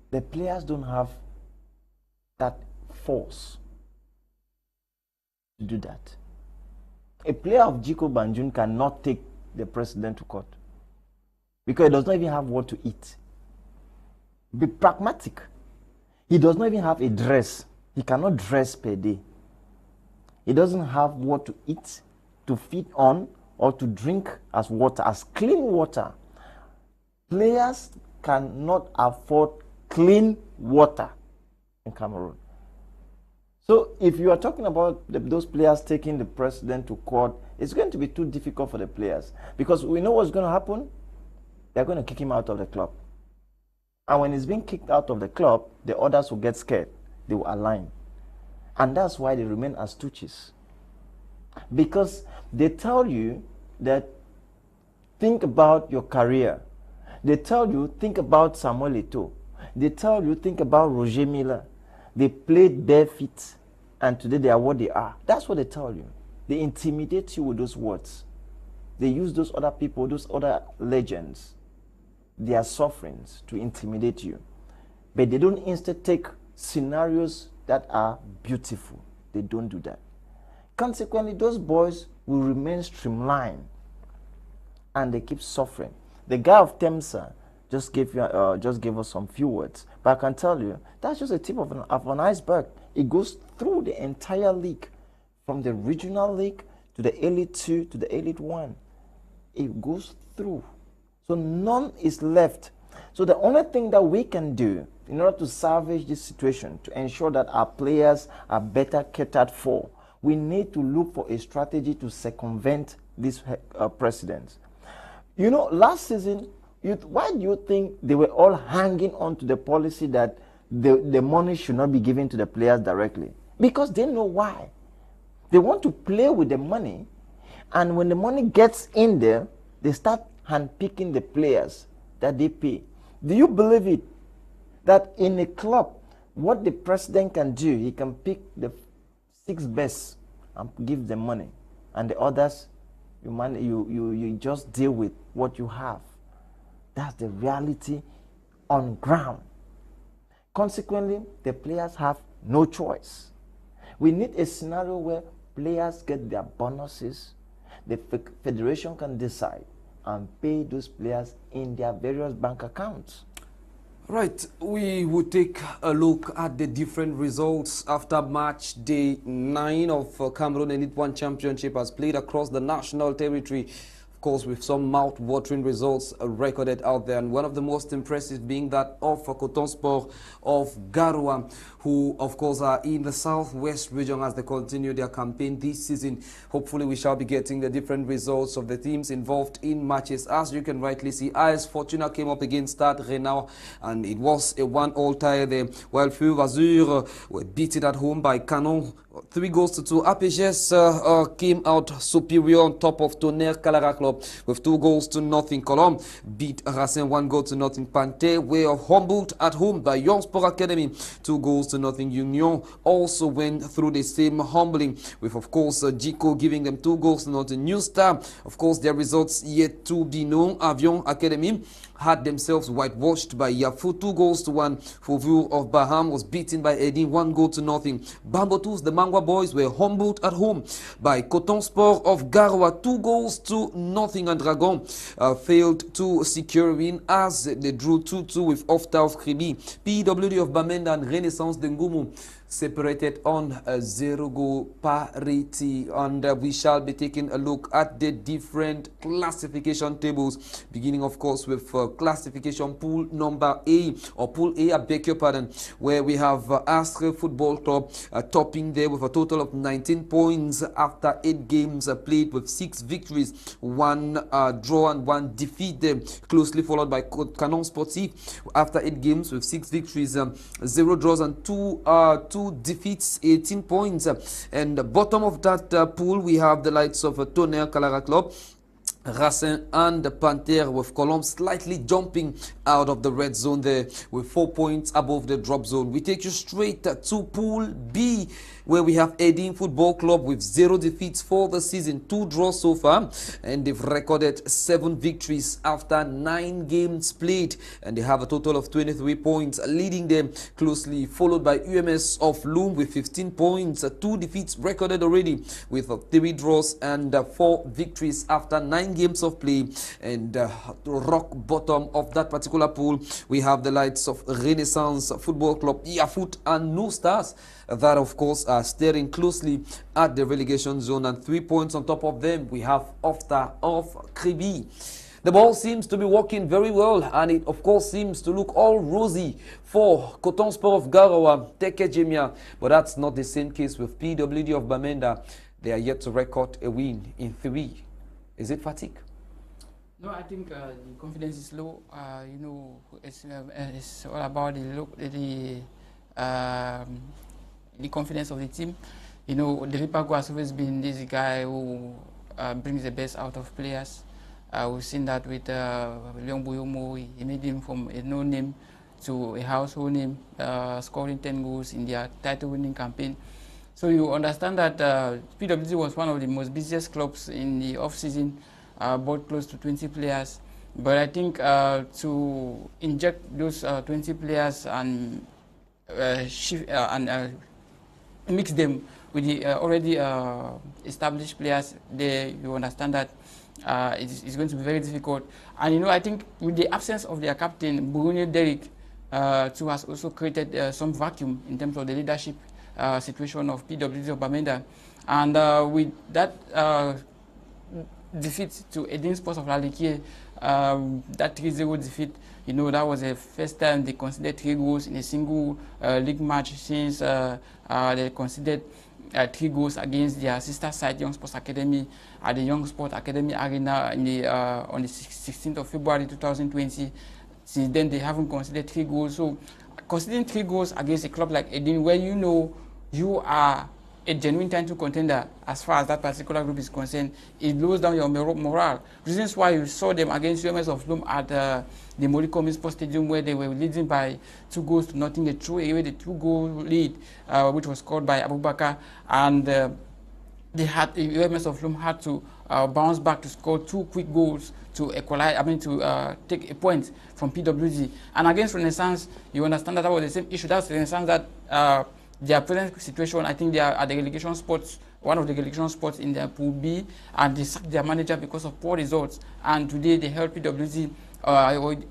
The players don't have that force to do that. A player of Jiko Banjun cannot take the president to court because he does not even have what to eat. Be pragmatic. He does not even have a dress. He cannot dress per day. He doesn't have what to eat, to feed on, or to drink as water, as clean water. Players cannot afford clean water in Cameroon. So if you are talking about those players taking the president to court, it's going to be too difficult for the players, because we know what's going to happen. They're going to kick him out of the club. And when he's being kicked out of the club, the others will get scared. They will align. And that's why they remain as stooges. Because they tell you that think about your career. They tell you think about Samuel Eto'o. They tell you think about Roger Miller. They played bare feet, and today they are what they are. That's what they tell you. They intimidate you with those words. They use those other people, those other legends, their sufferings to intimidate you. But they don't instead take scenarios that are beautiful. They don't do that. Consequently, those boys will remain streamlined, and they keep suffering. The guy of Temsa just gave us some few words, but I can tell you that's just a tip of an iceberg. It goes through the entire league, from the regional league to the Elite 2 to the Elite 1. It goes through, so none is left. So the only thing that we can do in order to salvage this situation, to ensure that our players are better catered for, we need to look for a strategy to circumvent this precedent. You know, last season, why do you think they were all hanging on to the policy that the money should not be given to the players directly? Because they know why. They want to play with the money, and when the money gets in there, they start handpicking the players that they pay. Do you believe it? That in a club, what the president can do, he can pick the 6 best and give them money, and the others, you just deal with what you have. That's the reality on ground. Consequently, the players have no choice. We need a scenario where players get their bonuses. The federation can decide and pay those players in their various bank accounts. Right, we will take a look at the different results after match day 9 of Cameroon Elite 1 Championship as played across the national territory. Of course, with some mouth-watering results recorded out there. And one of the most impressive being that of Coton Sport of Garoua, who, of course, are in the southwest region as they continue their campaign this season. Hopefully, we shall be getting the different results of the teams involved in matches. As you can rightly see, AS Fortuna came up against Stade Rennais, and it was a 1-all tie there, while Fur Azur were beaten at home by Canon 3-2. APGS came out superior on top of Tonnerre Calara Club with 2-0. Colombe beat Racing 1-0. Panthé were humbled at home by Young Sport Academy 2-0. Union also went through the same humbling with, of course, Jico giving them 2-0. New Star, of course, their results yet to be known. Avion Academy had themselves whitewashed by Yafu 2-1. Faubourg of Baham was beaten by Edin 1-0. Bambotous, the Mangwa boys, were humbled at home by Coton Sport of Garoua 2-0. And Dragon failed to secure a win as they drew 2-2 with Ofta of Kribi. PWD of Bamenda and Renaissance de Ngumu separated on a 0-goal parity. And we shall be taking a look at the different classification tables, beginning of course with classification pool number A, or pool A, I beg your pardon, where we have Astre Football Club topping there with a total of 19 points after 8 games played, with 6 victories, 1 draw and 1 defeat, closely followed by Canon Sportif after 8 games with 6 victories, 0 draws and 2 defeats, 18 points. And the bottom of that pool, we have the likes of Tonnerre Calara Club, Racing and the Panthère, with Colombe slightly jumping out of the red zone there with 4 points above the drop zone. We take you straight to Pool B, where we have Edin Football Club with 0 defeats for the season, 2 draws so far, and they've recorded 7 victories after 9 games played, and they have a total of 23 points, leading them, closely followed by UMS of Loom with 15 points, 2 defeats recorded already, with 3 draws and 4 victories after 9 games of play. And rock bottom of that particular pool, we have the likes of Renaissance Football Club, Yafoot and New Stars, that of course are staring closely at the relegation zone, and 3 points on top of them we have Ofta of Kribi. The ball seems to be working very well, and it of course seems to look all rosy for Coton Sport of Garoua, Teke Jemea, but that's not the same case with PWD of Bamenda. They are yet to record a win in 3. Is it fatigue? No, I think the confidence is low. You know, it's all about the confidence of the team. You know, David Paco has always been this guy who brings the best out of players. We've seen that with Leon Boyomo. He made him from a no-name to a household name, scoring 10 goals in their title-winning campaign. So you understand that PWD was one of the most busiest clubs in the off-season, bought close to 20 players. But I think to inject those 20 players and mix them with the already established players, you understand that it's going to be very difficult. And you know, I think with the absence of their captain, Bruno Derrick, too, has also created some vacuum in terms of the leadership situation of PWD of Bamenda. And with that defeat to Edin Sports of Lalikie, that 3-0 defeat, you know, that was the first time they considered 3 goals in a single league match since they considered 3 goals against their sister side, Young Sports Academy, at the Young Sports Academy Arena in the, on the 16th of February 2020. Since then, they haven't considered 3 goals. So, considering 3 goals against a club like Edin, where you know you are a genuine title contender as far as that particular group is concerned, it blows down your morale. Reasons why you saw them against UMS of Loom at the Moriko Sports Stadium, where they were leading by 2-0. They threw away the 2-goal lead, which was scored by Abubakar, and UMS of Loom had to bounce back to score 2 quick goals to equalize, to take a point from PWG. And against Renaissance, you understand that was the same issue. That's Renaissance that their present situation, I think they are at the relegation spots, one of the relegation spots in their Pool B, and they sacked their manager because of poor results. And today they held PWG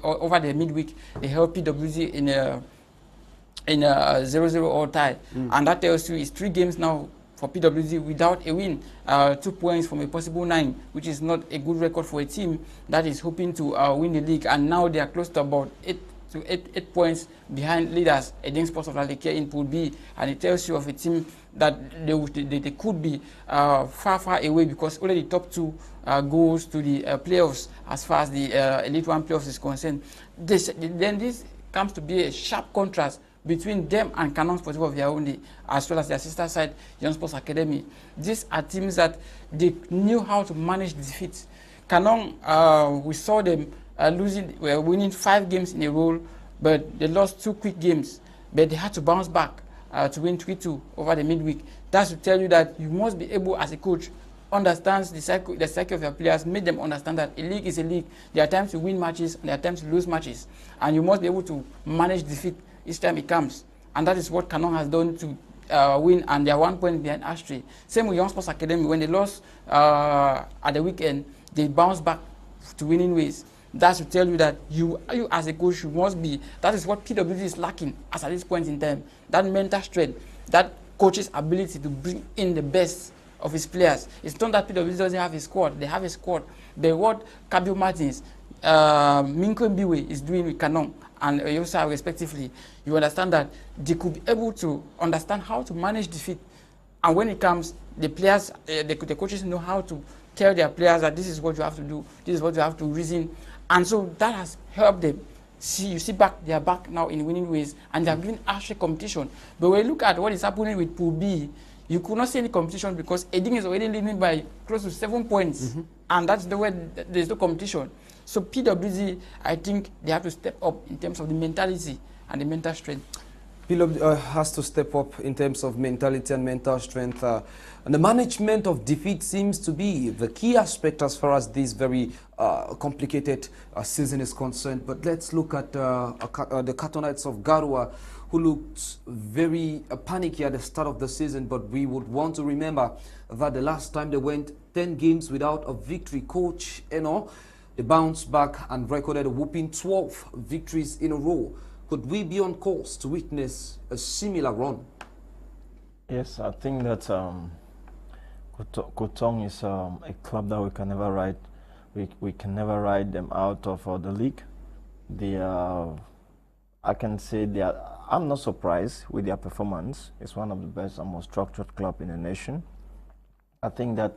over the midweek. They held PWG in a 0-0 all tie, and that tells you it's 3 games now for PWG without a win. 2 points from a possible 9, which is not a good record for a team that is hoping to win the league. And now they are close to about 8 points behind leaders against Sports of Lalike in Pool B. And it tells you of a team that they could be far away, because only the top 2 goes to the playoffs as far as the Elite 1 playoffs is concerned. Then this comes to be a sharp contrast between them and Canon Sportivo of Yaoundé, as well as their sister side, Young Sports Academy. These are teams that they knew how to manage defeats. Canon, we saw them winning 5 games in a row, but they lost 2 quick games. But they had to bounce back to win 3-2 over the midweek. That's to tell you that you must be able, as a coach, understands the psyche of your players, make them understand that a league is a league. There are times to win matches and there are times to lose matches. And you must be able to manage defeat each time it comes. And that is what Canon has done to win, and they are 1 point behind Ashtree. Same with Young Sports Academy. When they lost at the weekend, they bounced back to winning ways. That's to tell you that you as a coach, you must be, that is what PWG is lacking as at this point in time. That mental strength, that coach's ability to bring in the best of his players. It's not that PWG doesn't have a squad. They have a squad. But what Kabio Martins, Minko Mbiwe is doing with Canon and Yosa respectively, you understand that they could be able to understand how to manage defeat. And when it comes, the players, the coaches know how to tell their players that this is what you have to do, this is what you have to reason. And so that has helped them. You see back, they are back now in winning ways, and they have given Ashtree competition. But when you look at what is happening with Pool B, you could not see any competition because Eding is already leading by close to 7 points. And that's the way there's no competition. So PWG, I think they have to step up in terms of the mentality and the mental strength. PWG has to step up in terms of mentality and mental strength. And the management of defeat seems to be the key aspect as far as this very complicated season is concerned. But let's look at the Cartonites of Garua, who looked very panicky at the start of the season. But we would want to remember that the last time they went 10 games without a victory, Coach Enow, they bounced back and recorded a whooping 12 victories in a row. Could we be on course to witness a similar run? Yes, I think that Kotong is a club that we can never ride. We can never ride them out of the league. They are, I can say they are. I'm not surprised with their performance. It's one of the best and most structured club in the nation. I think that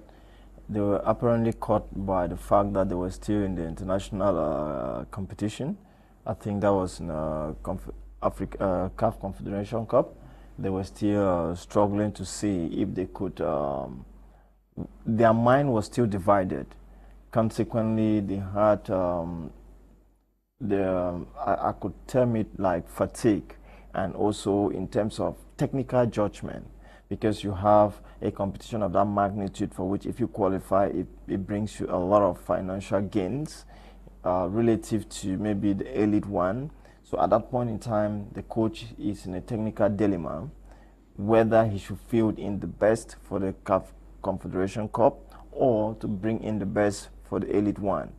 they were apparently caught by the fact that they were still in the international competition. I think that was in CAF Confederation Cup. They were still struggling to see if they could. Their mind was still divided. Consequently, they had I could term it like fatigue, and also in terms of technical judgment, because you have a competition of that magnitude for which if you qualify, it brings you a lot of financial gains relative to maybe the Elite 1. So at that point in time, the coach is in a technical dilemma whether he should field in the best for the CAF Confederation Cup or to bring in the best for the Elite 1.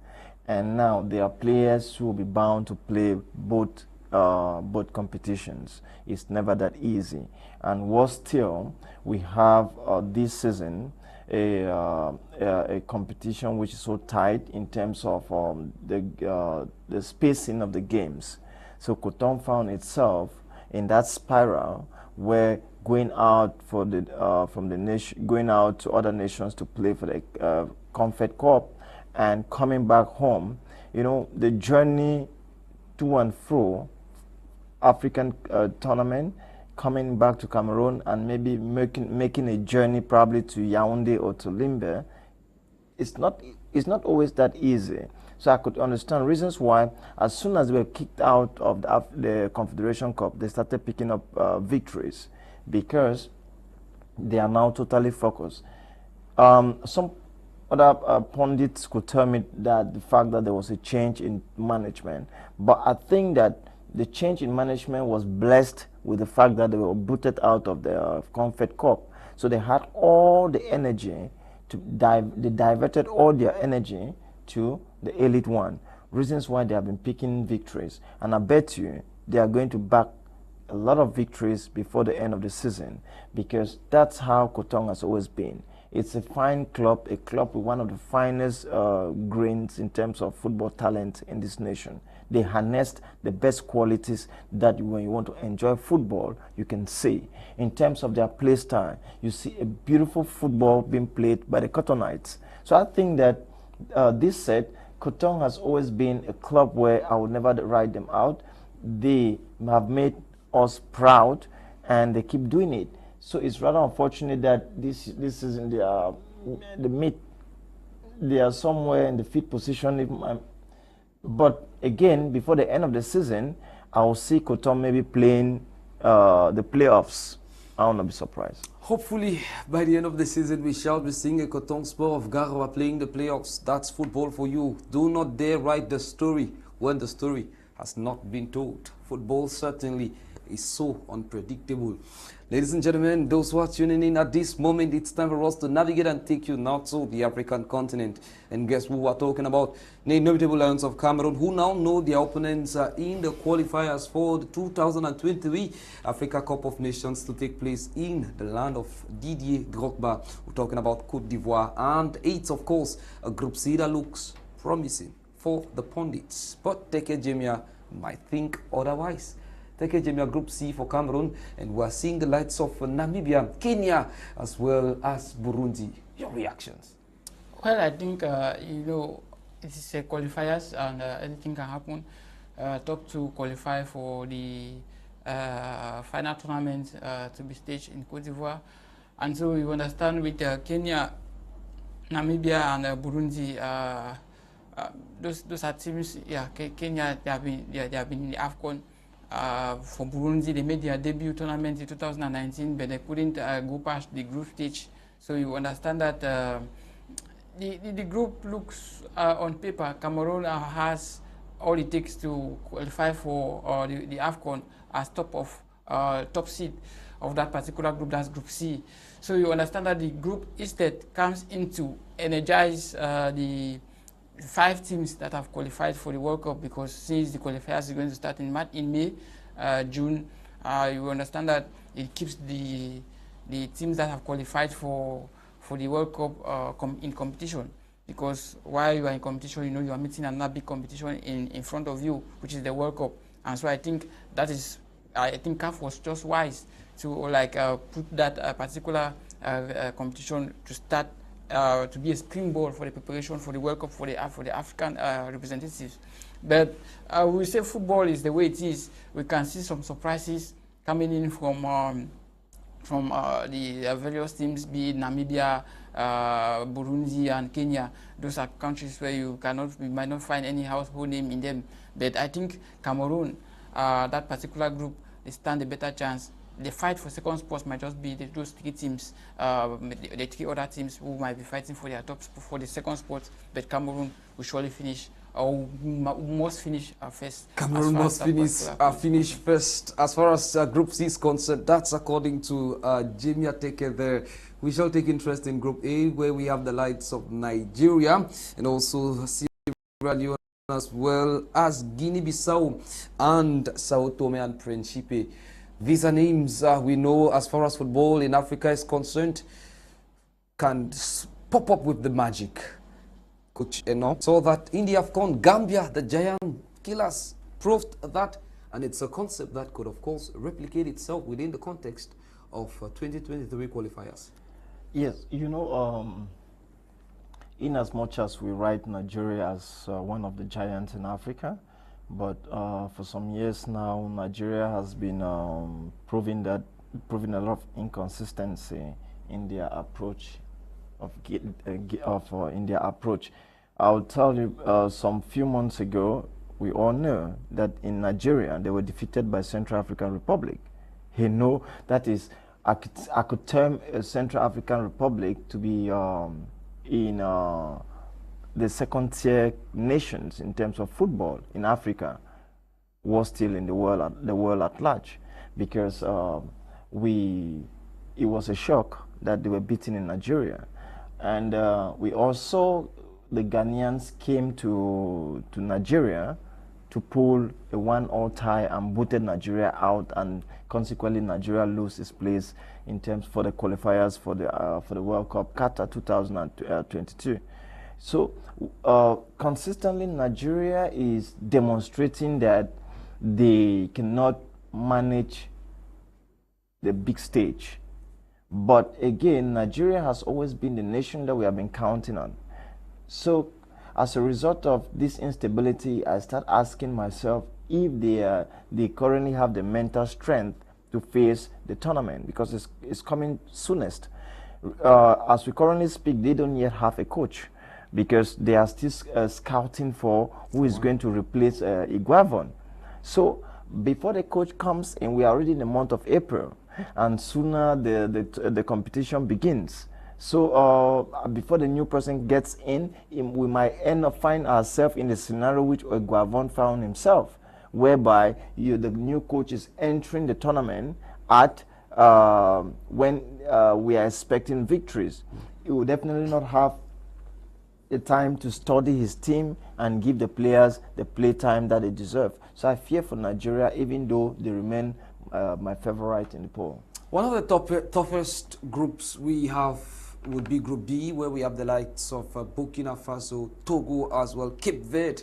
And now there are players who will be bound to play both competitions. It's never that easy. And worse still, we have this season a competition which is so tight in terms of the spacing of the games. So Kotong found itself in that spiral where going out for the from the nation, going out to other nations to play for the Confed Cup, and coming back home. You know, the journey to and fro African tournament, coming back to Cameroon and maybe making a journey probably to Yaoundé or to Limbe, it's not always that easy. So I could understand reasons why, as soon as they were kicked out of the Confederation Cup, they started picking up victories, because they are now totally focused. Some other pundits could tell me that the fact that there was a change in management, but I think that the change in management was blessed with the fact that they were booted out of the Confed Cup. So they had all the energy they diverted all their energy to the Elite 1. Reasons why they have been picking victories. And I bet you they are going to back a lot of victories before the end of the season, because that's how Cotton has always been. It's a fine club, a club with one of the finest grains in terms of football talent in this nation. They harnessed the best qualities that when you want to enjoy football, you can see. In terms of their play style, you see a beautiful football being played by the Cottonites. So I think that this said, Cotton has always been a club where I will never write them out. They have made us proud, and they keep doing it. So it's rather unfortunate that this is in the mid. They are somewhere in the fifth position. But again, before the end of the season, I will see Cotton maybe playing the playoffs. I will not be surprised. Hopefully, by the end of the season, we shall be seeing a Cotton Sport of Garoua playing the playoffs. That's football for you. Do not dare write the story when the story has not been told. Football certainly is so unpredictable. Ladies and gentlemen, those who are tuning in at this moment, it's time for us to navigate and take you now to the African continent. And guess who we're talking about? The inevitable Lions of Cameroon, who now know their opponents in the qualifiers for the 2023 Africa Cup of Nations to take place in the land of Didier Drogba. We're talking about Côte d'Ivoire, and it's, of course, a Group C that looks promising for the pundits. But Jemea might think otherwise. Jemea Group C for Cameroon, and we're seeing the lights of Namibia, Kenya, as well as Burundi. Your reactions? Well, I think, you know, it is a qualifiers, and anything can happen. Top two qualify for the final tournament to be staged in Côte d'Ivoire. And so you understand with Kenya, Namibia, and Burundi, those are teams. Yeah, Kenya, they have been in the AFCON. For Burundi, they made their debut tournament in 2019, but they couldn't go past the group stage. So you understand that the group looks on paper, Cameroon has all it takes to qualify for the AFCON as top seed of that particular group, that's Group C. So you understand that the group instead comes in to energize the 5 teams that have qualified for the World Cup, because since the qualifiers is going to start in May, June, you understand that it keeps the teams that have qualified for the World Cup in competition. Because while you are in competition, you know you are meeting another big competition in front of you, which is the World Cup. And so I think that is, I think CAF was just wise to put that particular competition to start. To be a springboard for the preparation for the World Cup for the African representatives. But we say football is the way it is. We can see some surprises coming in from the various teams, be it Namibia, Burundi, and Kenya. Those are countries where you might not find any household name in them. But I think Cameroon, that particular group, they stand a better chance. The fight for second spots might just be those 3 teams, the 3 other teams who might be fighting for their for the second spot. But Cameroon will surely finish, or must finish first. Cameroon must finish first as far as Group C is concerned. That's according to Jemea Teke there. We shall take interest in Group A, where we have the likes of Nigeria and also Sierra Leone, as well as Guinea-Bissau and Sao Tome and Principe. These are names we know, as far as football in Africa is concerned, can pop up with the magic. Coach Enow saw that in the AFCON, Gambia, the giant killers, proved that, and it's a concept that could, of course, replicate itself within the context of 2023 qualifiers. Yes, you know, in as much as we write Nigeria as one of the giants in Africa, but for some years now, Nigeria has been proving a lot of inconsistency in their approach in their approach. I'll tell you, some few months ago, we all know that in Nigeria they were defeated by Central African Republic. You know, that is, I could term Central African Republic to be in the second tier nations in terms of football in Africa, was still in the world at large, because it was a shock that they were beaten in Nigeria. And we also, the Ghanaians came to Nigeria to pull a 1-1 tie and booted Nigeria out, and consequently Nigeria lose its place in terms for the qualifiers for the World Cup Qatar 2022. So consistently Nigeria is demonstrating that they cannot manage the big stage. But again, Nigeria has always been the nation that we have been counting on. So as a result of this instability, I start asking myself if they currently have the mental strength to face the tournament, because it's coming soonest. As we currently speak, they don't yet have a coach, because they are still scouting for who is going to replace Iguavon. So before the coach comes in, we are already in the month of April, and sooner the competition begins. So before the new person gets in, we might end up finding ourselves in the scenario which Iguavon found himself, whereby the new coach is entering the tournament at when we are expecting victories. He will definitely not have the time to study his team and give the players the play time that they deserve. So I fear for Nigeria, even though they remain my favorite in the poll. One of the toughest groups we have would be Group B, where we have the likes of Burkina Faso, Togo as well, Cape Verde,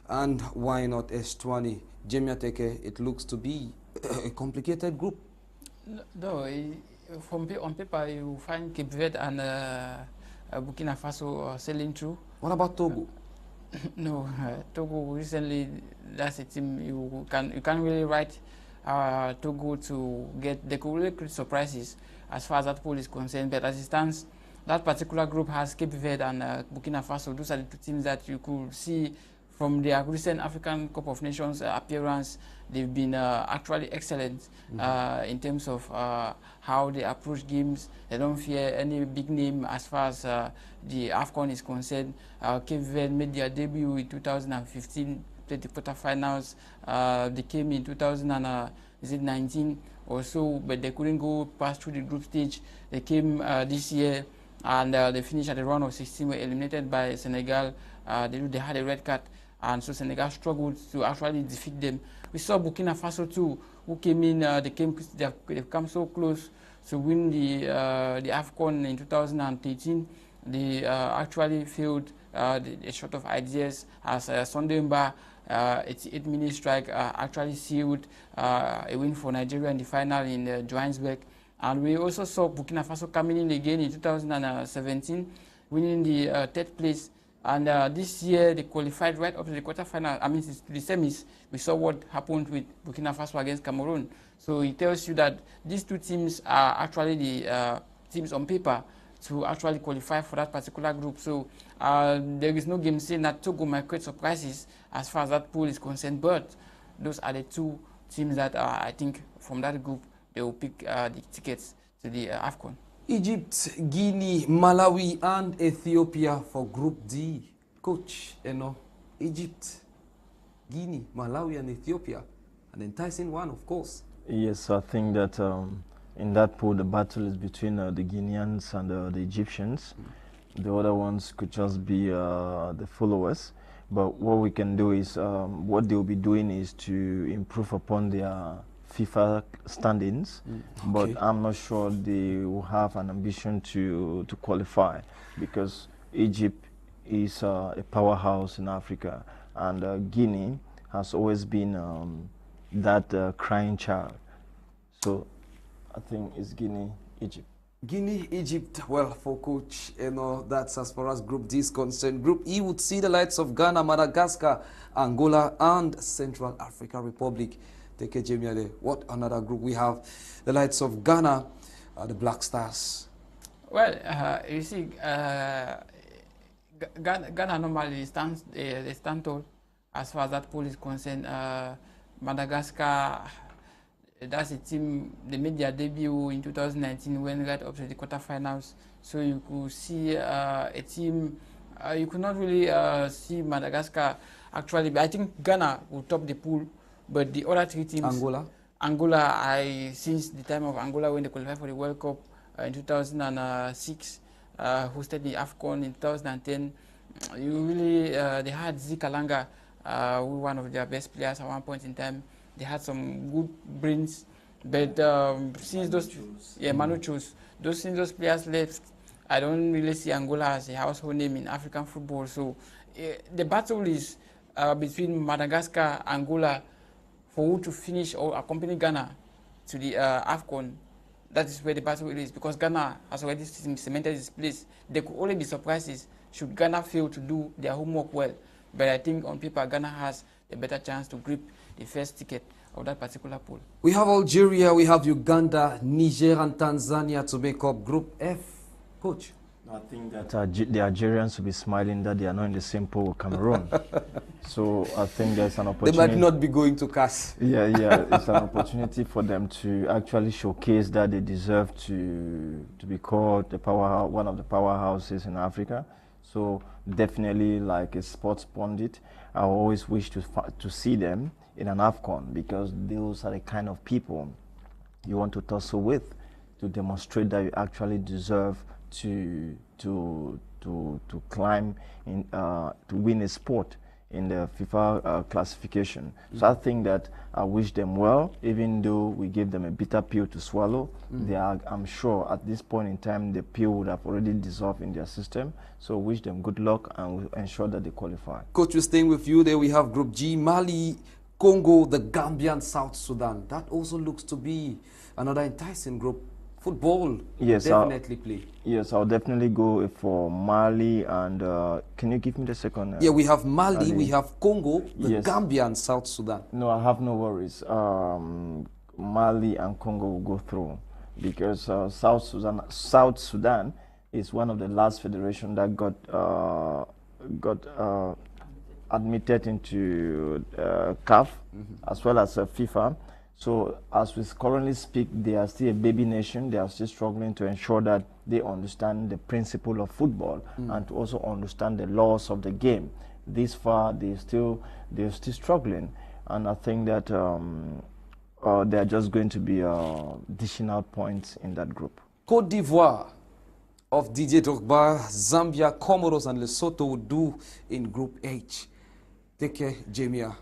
and why not Eswatini. Jemea, it looks to be a complicated group. No, on paper you find Cape Verde and Burkina Faso sailing through. What about Togo? No, Togo recently, that's a team you can't really write Togo to get. They could really create surprises as far as that pool is concerned. But as it stands, that particular group has Cape Verde and Burkina Faso. Those are the two teams that you could see from their recent African Cup of Nations appearance. They've been actually excellent in terms of how they approach games. They don't fear any big name as far as the AFCON is concerned. Cape Verde made their debut in 2015, played the quarterfinals. They came in 2019 or so, but they couldn't go past through the group stage. They came this year, and they finished at the round of 16, were eliminated by Senegal. They had a red card, and so Senegal struggled to actually defeat them. We saw Burkina Faso too, who came in. They've come so close to win the AFCON in 2013. They actually failed a shot of ideas as Sondemba, 88-minute strike, actually sealed a win for Nigeria in the final in Johannesburg. And we also saw Burkina Faso coming in again in 2017, winning the third place. And this year they qualified right up to the quarterfinal. I mean, to the semis. We saw what happened with Burkina Faso against Cameroon. So it tells you that these two teams are actually the teams on paper to actually qualify for that particular group. So there is no game saying that Togo might create surprises as far as that pool is concerned. But those are the two teams that I think from that group they will pick the tickets to the AFCON. Egypt, Guinea, Malawi, and Ethiopia for Group D. Coach, Egypt, Guinea, Malawi, and Ethiopia. An enticing one, of course. Yes, I think that in that pool, the battle is between the Guineans and the Egyptians. The other ones could just be the followers. But what we can do is, what they'll be doing is to improve upon their FIFA standings, but I'm not sure they will have an ambition to qualify, because Egypt is a powerhouse in Africa, and Guinea has always been that crying child. So I think it's Guinea, Egypt. Guinea, Egypt, well, for Coach, that's as far as Group D is concerned. Group E would see the likes of Ghana, Madagascar, Angola, and Central African Republic. Take a Jemea. What another group we have? The likes of Ghana, the Black Stars. Well, you see, Ghana normally stands tall as far as that pool is concerned. Madagascar, that's a team, they made their debut in 2019, went right up to the quarterfinals. So you could see a team, you could not really see Madagascar actually, but I think Ghana will top the pool. But the other three teams, Angola, since the time of Angola when they qualified for the World Cup in 2006, hosted the AFCON in 2010, they had Zikalanga who one of their best players at one point in time. They had some good brains, but since those Manu chose, since those players left, I don't really see Angola as a household name in African football. So the battle is between Madagascar, Angola, for who to finish or accompany Ghana to the AFCON. That is where the battle is, because Ghana has already cemented its place. There could only be surprises should Ghana fail to do their homework well. But I think on paper, Ghana has a better chance to grip the first ticket of that particular pool. We have Algeria, we have Uganda, Niger, and Tanzania to make up Group F. Coach? I think that the Algerians will be smiling that they are not in the same pool with Cameroon. So I think there's an opportunity. They might not be going to CAS. Yeah, it's an opportunity for them to actually showcase that they deserve to be called one of the powerhouses in Africa. So definitely, like a sports pundit, I always wish to see them in an AFCON, because those are the kind of people you want to tussle with, to demonstrate that you actually deserve to climb in to win a sport in the FIFA classification. So I think that I wish them well, even though we gave them a bitter pill to swallow. I'm sure at this point in time the pill would have already dissolved in their system. So wish them good luck and we'll ensure that they qualify. Coach, we're staying with you. There we have Group G, Mali, Congo, the Gambia, and South Sudan. That also looks to be another enticing group. Football, yes, definitely play. Yes, I'll definitely go for Mali and can you give me the second? Yeah, we have Mali, we have Congo, the Gambia, and South Sudan. No, I have no worries. Mali and Congo will go through, because South Sudan is one of the last federations that got admitted into CAF as well as FIFA. So as we currently speak, they are still a baby nation. They are still struggling to ensure that they understand the principle of football and to also understand the laws of the game. This far, they're still struggling, and I think that they are just going to be dishing out points in that group. Côte d'Ivoire of DJ Drogba, Zambia, Comoros, and Lesotho would do in Group H. Take care, Jemea.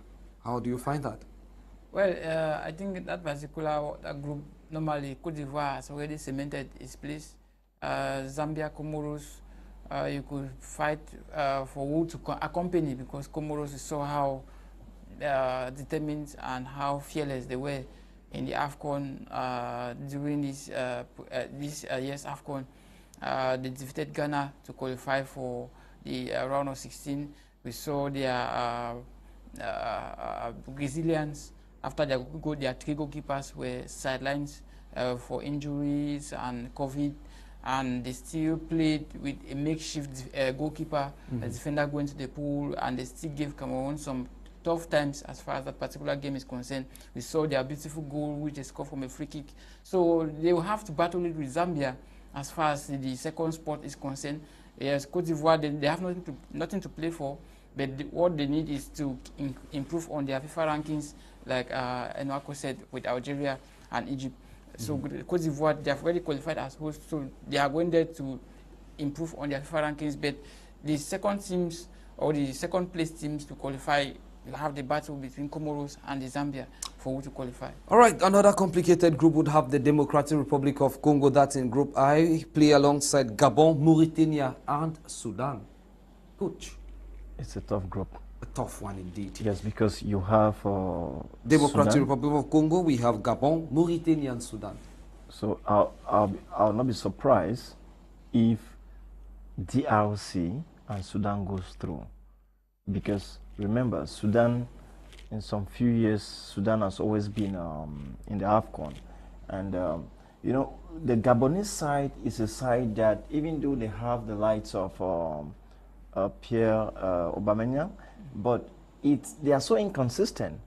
How do you find that? Well, I think that group, normally Côte d'Ivoire has already cemented its place. Zambia, Comoros, you could fight for who to accompany, because Comoros saw how determined and how fearless they were in the AFCON during this year's AFCON. They defeated Ghana to qualify for the round of 16. We saw their resilience. After their three goalkeepers were sidelines for injuries and COVID, and they still played with a makeshift goalkeeper, a defender going to the pool, and they still gave Cameroon some tough times as far as that particular game is concerned. We saw their beautiful goal, which they scored from a free kick. So they will have to battle it with Zambia as far as the second spot is concerned. Yes, Côte d'Ivoire, they have nothing to play for, but what they need is to improve on their FIFA rankings, like Enow Akoh said, with Algeria and Egypt. So Côte d'Ivoire, they have already qualified as hosts, so they are going there to improve on their FIFA rankings. But the second teams, or the second place teams to qualify, you have the battle between Comoros and the Zambia for who to qualify. All right, another complicated group would have the Democratic Republic of Congo. That's in Group I. Play alongside Gabon, Mauritania, and Sudan. Coach? It's a tough group. A tough one indeed. Yes, because you have Democratic Republic of Congo, we have Gabon, Mauritania, and Sudan. So I'll not be surprised if DRC and Sudan goes through, because remember, Sudan, in some few years, Sudan has always been in the AFCON, and you know, the Gabonese side is a side that, even though they have the likes of Pierre Aubameyang, but they are so inconsistent.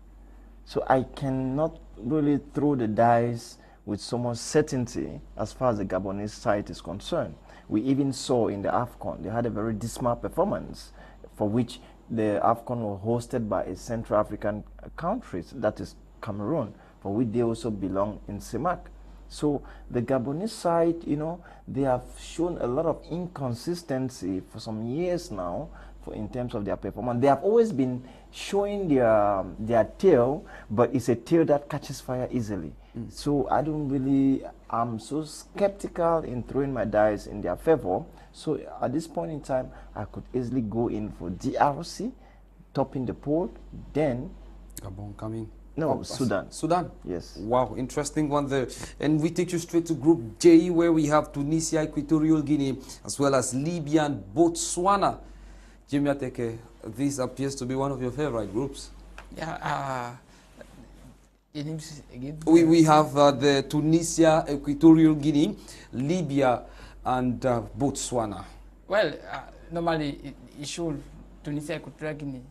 So I cannot really throw the dice with so much certainty as far as the Gabonese side is concerned. We even saw in the AFCON, they had a very dismal performance, for which the AFCON was hosted by a Central African country, that is Cameroon, for which they also belong in CEMAC. So the Gabonese side, you know, they have shown a lot of inconsistency for some years now, in terms of their performance. They have always been showing their tail, but it's a tail that catches fire easily. So I'm so skeptical in throwing my dice in their favor. So at this point in time, I could easily go in for DRC, topping the poll, then Gabon coming. No, Sudan. Sudan? Yes. Wow, interesting one there. And we take you straight to Group J, where we have Tunisia, Equatorial Guinea, as well as Libya and Botswana. Jemea, this appears to be one of your favorite groups. Yeah, we have the Tunisia, Equatorial Guinea, Libya, and Botswana. Well, normally it should Tunisia, Equatorial Guinea.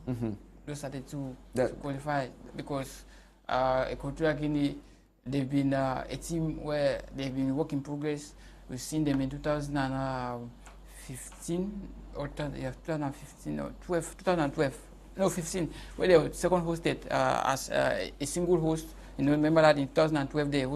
Those are the two to qualify, because Equatorial Guinea, they've been a team where they've been work in progress. We've seen them in 2015 or 2015 or 2012. No, 15, where they were second hosted as a single host. You know, remember that in 2012 they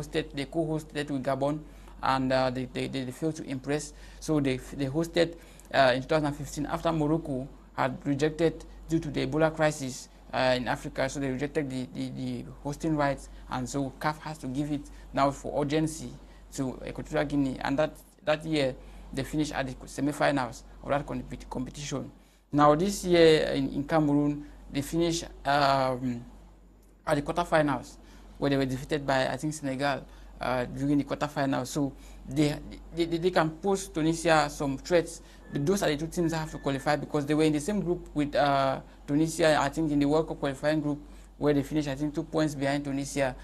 co-hosted with Gabon, and they failed to impress. So they hosted in 2015 after Morocco had rejected due to the Ebola crisis in Africa. So they rejected the hosting rights, and so CAF has to give it now for urgency to Equatorial Guinea. And that year they finished at the semi-finals of that competition. Now this year in Cameroon, they finished at the quarterfinals, where they were defeated by, I think, Senegal during the quarterfinals. So they can pose Tunisia some threats. But those are the two teams that have to qualify, because they were in the same group with Tunisia, I think, in the World Cup qualifying group, where they finished, I think, 2 points behind Tunisia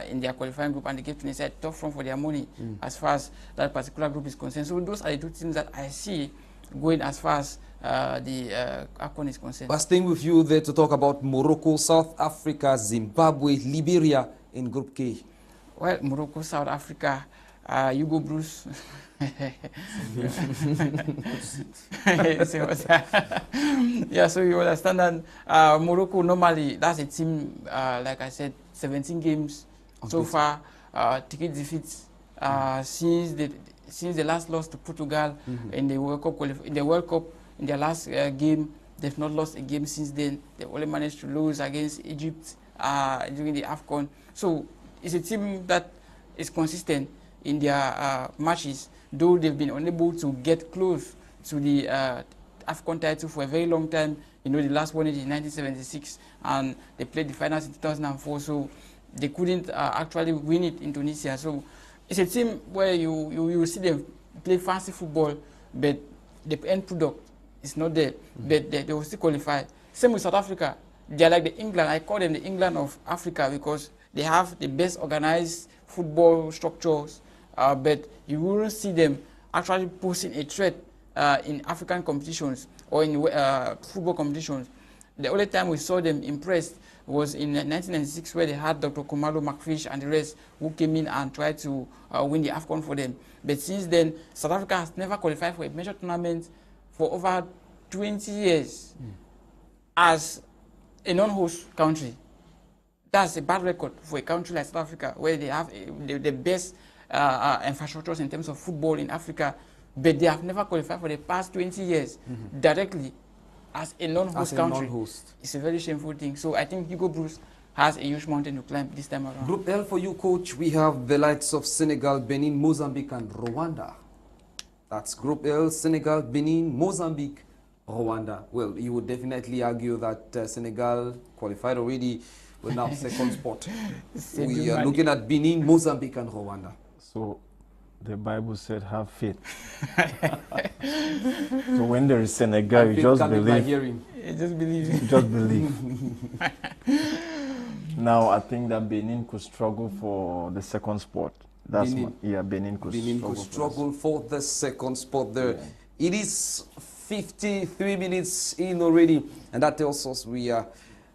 in their qualifying group, and they gave Tunisia a tough run for their money as far as that particular group is concerned. So those are the two teams that I see going as far as the AFCON is concerned. But staying with you there to talk about Morocco, South Africa, Zimbabwe, Liberia in Group K. Well, Morocco, South Africa, you go, Bruce. Yeah, so you understand that Morocco, normally, that's a team, like I said, 17 games so far, ticket defeats since the last loss to Portugal in the World Cup. In their last game, they've not lost a game since then. They've only managed to lose against Egypt during the AFCON. So it's a team that is consistent in their matches, though they've been unable to get close to the AFCON title for a very long time. You know, the last one is in 1976, and they played the finals in 2004, so they couldn't actually win it in Tunisia. So it's a team where you see them play fancy football, but the end product is not there. But they will still qualify. Same with South Africa. They're like the England. I call them the England of Africa, because they have the best organized football structures, but you wouldn't see them actually posing a threat in African competitions or in football competitions. The only time we saw them impressed was in 1996, where they had Dr. Khumalo McFish and the rest, who came in and tried to win the AFCON for them. But since then, South Africa has never qualified for a major tournament for over 20 years as a non-host country. That's a bad record for a country like South Africa, where they have the best infrastructures in terms of football in Africa, but they have never qualified for the past 20 years directly as a non-host country. It's a very shameful thing. So I think Hugo Bruce has a huge mountain to climb this time around. Group L for you, coach, we have the likes of Senegal, Benin, Mozambique, and Rwanda. That's Group L: Senegal, Benin, Mozambique, Rwanda. Well, you would definitely argue that Senegal qualified already. We're now second spot. We are looking at Benin, Mozambique, and Rwanda. So the Bible said, have faith. So when there is Senegal, you just believe. You just believe. You just believe. Now, I think that Benin could struggle for the second spot. That's Benin could struggle for the second spot there. Yeah. It is 53 minutes in already, and that tells us we are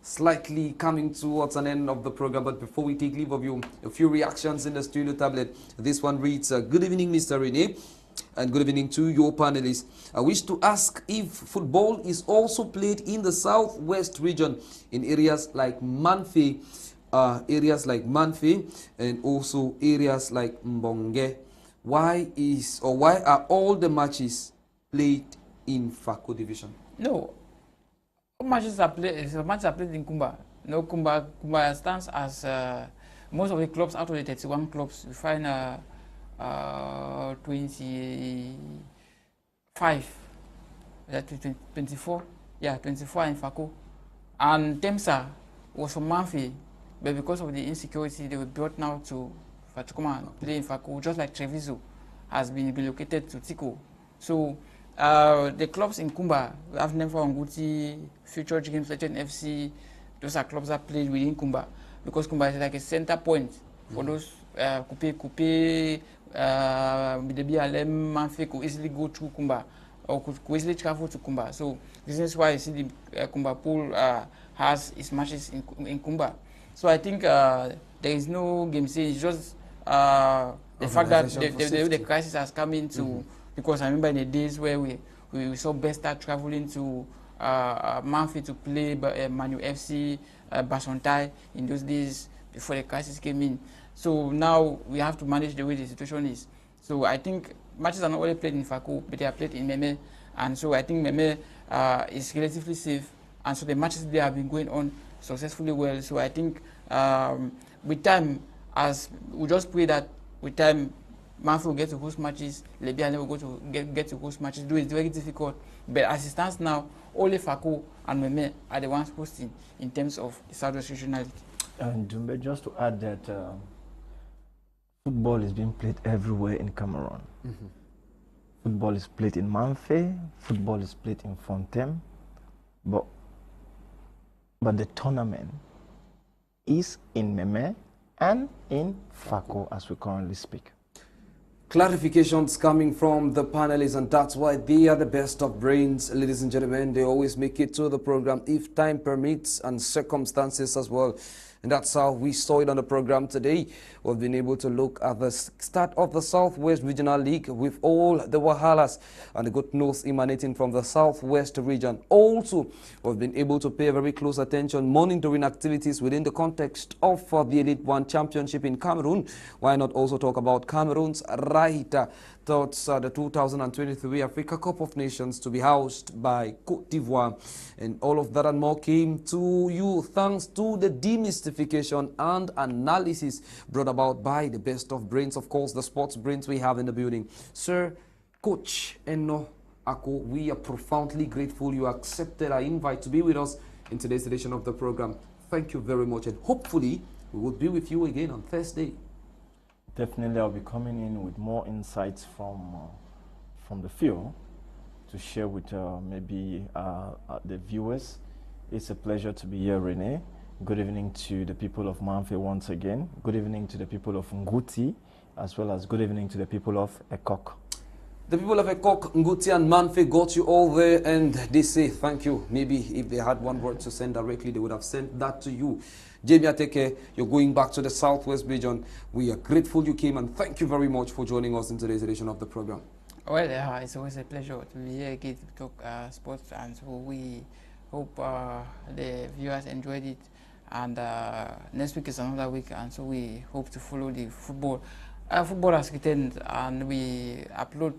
slightly coming towards an end of the program. But before we take leave of you, a few reactions in the studio tablet. This one reads, good evening, Mr. Rene, and good evening to your panelists. I wish to ask if football is also played in the southwest region, in areas like Manfé, and also areas like Mbonge. Why are all the matches played in Fako division? No, Matches are played. Matches are played in Kumba. No, Kumba stands as most of the clubs out of the 31 clubs. You find 25, 24, yeah, 24 in Fako. And Temsa was from Manfi, but because of the insecurity, they were brought now to Fatukuma and play in Fako, just like Treviso has been relocated to Tiko. So the clubs in Kumba, we have Nemfa Nguti, Future Dreams, Legend FC, those are clubs that played within Kumba, because Kumba is like a center point for those Coupe, Midebi Alem, Manfi could easily go through Kumba or could easily travel to Kumba. So this is why you see the Kumba pool has its matches in Kumba. So I think there is no game saying, it's just the fact that the crisis has come into, because I remember in the days where we saw best start traveling to Manfi to play Manu FC, Basontai in those days before the crisis came in. So now we have to manage the way the situation is. So I think matches are not only played in Fako, but they are played in Meme. And so I think Meme is relatively safe. And so the matches there have been going on successfully well. So I think with time, as we just pray that with time, Manfi will get to host matches, Libya will go to get to host matches. Though it's very difficult. But as it stands now, only Fako and Meme are the ones hosting in terms of the Southwest regionality. And Jumbe, just to add that football is being played everywhere in Cameroon. Football is played in Manfe, football is played in Fontem, but the tournament is in Meme and in Fako as we currently speak. Clarifications coming from the panelists, and that's why they are the best of brains, ladies and gentlemen. They always make it to the program if time permits and circumstances as well. And that's how we saw it on the program today. We've been able to look at the start of the Southwest Regional League with all the wahalas and the good news emanating from the Southwest region. Also, we've been able to pay very close attention, monitoring activities within the context of the Elite One Championship in Cameroon. Why not also talk about Cameroon's right towards the 2023 Africa Cup of Nations to be housed by Côte d'Ivoire. And all of that and more came to you thanks to the demystification and analysis brought about by the best of brains, of course, the sports brains we have in the building. Sir, Coach Enow Akoh, we are profoundly grateful you accepted our invite to be with us in today's edition of the program. Thank you very much, and hopefully we will be with you again on Thursday. Definitely, I'll be coming in with more insights from the field to share with maybe the viewers. It's a pleasure to be here, Rene. Good evening to the people of Manfe once again. Good evening to the people of Nguti, as well as good evening to the people of Akoh. The people of Akoh, Nguti and Manfe got you all there, and they say thank you. Maybe if they had one word to send directly, they would have sent that to you. Jemea, take care. You're going back to the Southwest region. We are grateful you came, and thank you very much for joining us in today's edition of the program. Well, it's always a pleasure to be here again to talk sports, and so we hope the viewers enjoyed it. And next week is another week, and so we hope to follow the football. Football has returned, and we upload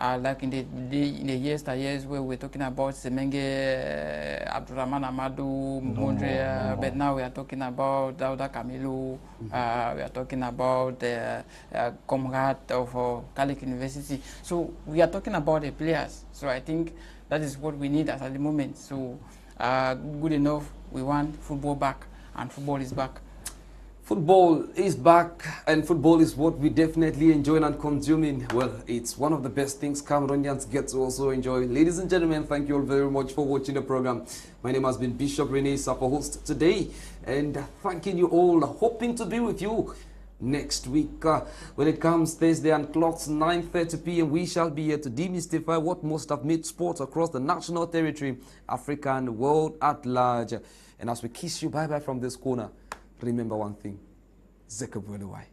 like in the years where we're talking about Semenge, Abdurrahman Amadou, Mondre, but now we are talking about Dauda Camilo, we are talking about the comrade of Catholic University. So we are talking about the players. So I think that is what we need at the moment. So good enough, we want football back, and football is back. Football is back, and football is what we definitely enjoy and consuming. Well, it's one of the best things Cameroonians get to also enjoy. Ladies and gentlemen, thank you all very much for watching the program. My name has been Bishop Rene, Isah for host today, and thanking you all, hoping to be with you next week when it comes Thursday and clocks 9:30 p.m. We shall be here to demystify what must have made sports across the national territory, Africa and the world at large. And as we kiss you bye-bye from this corner, remember one thing, Zekabwelewai.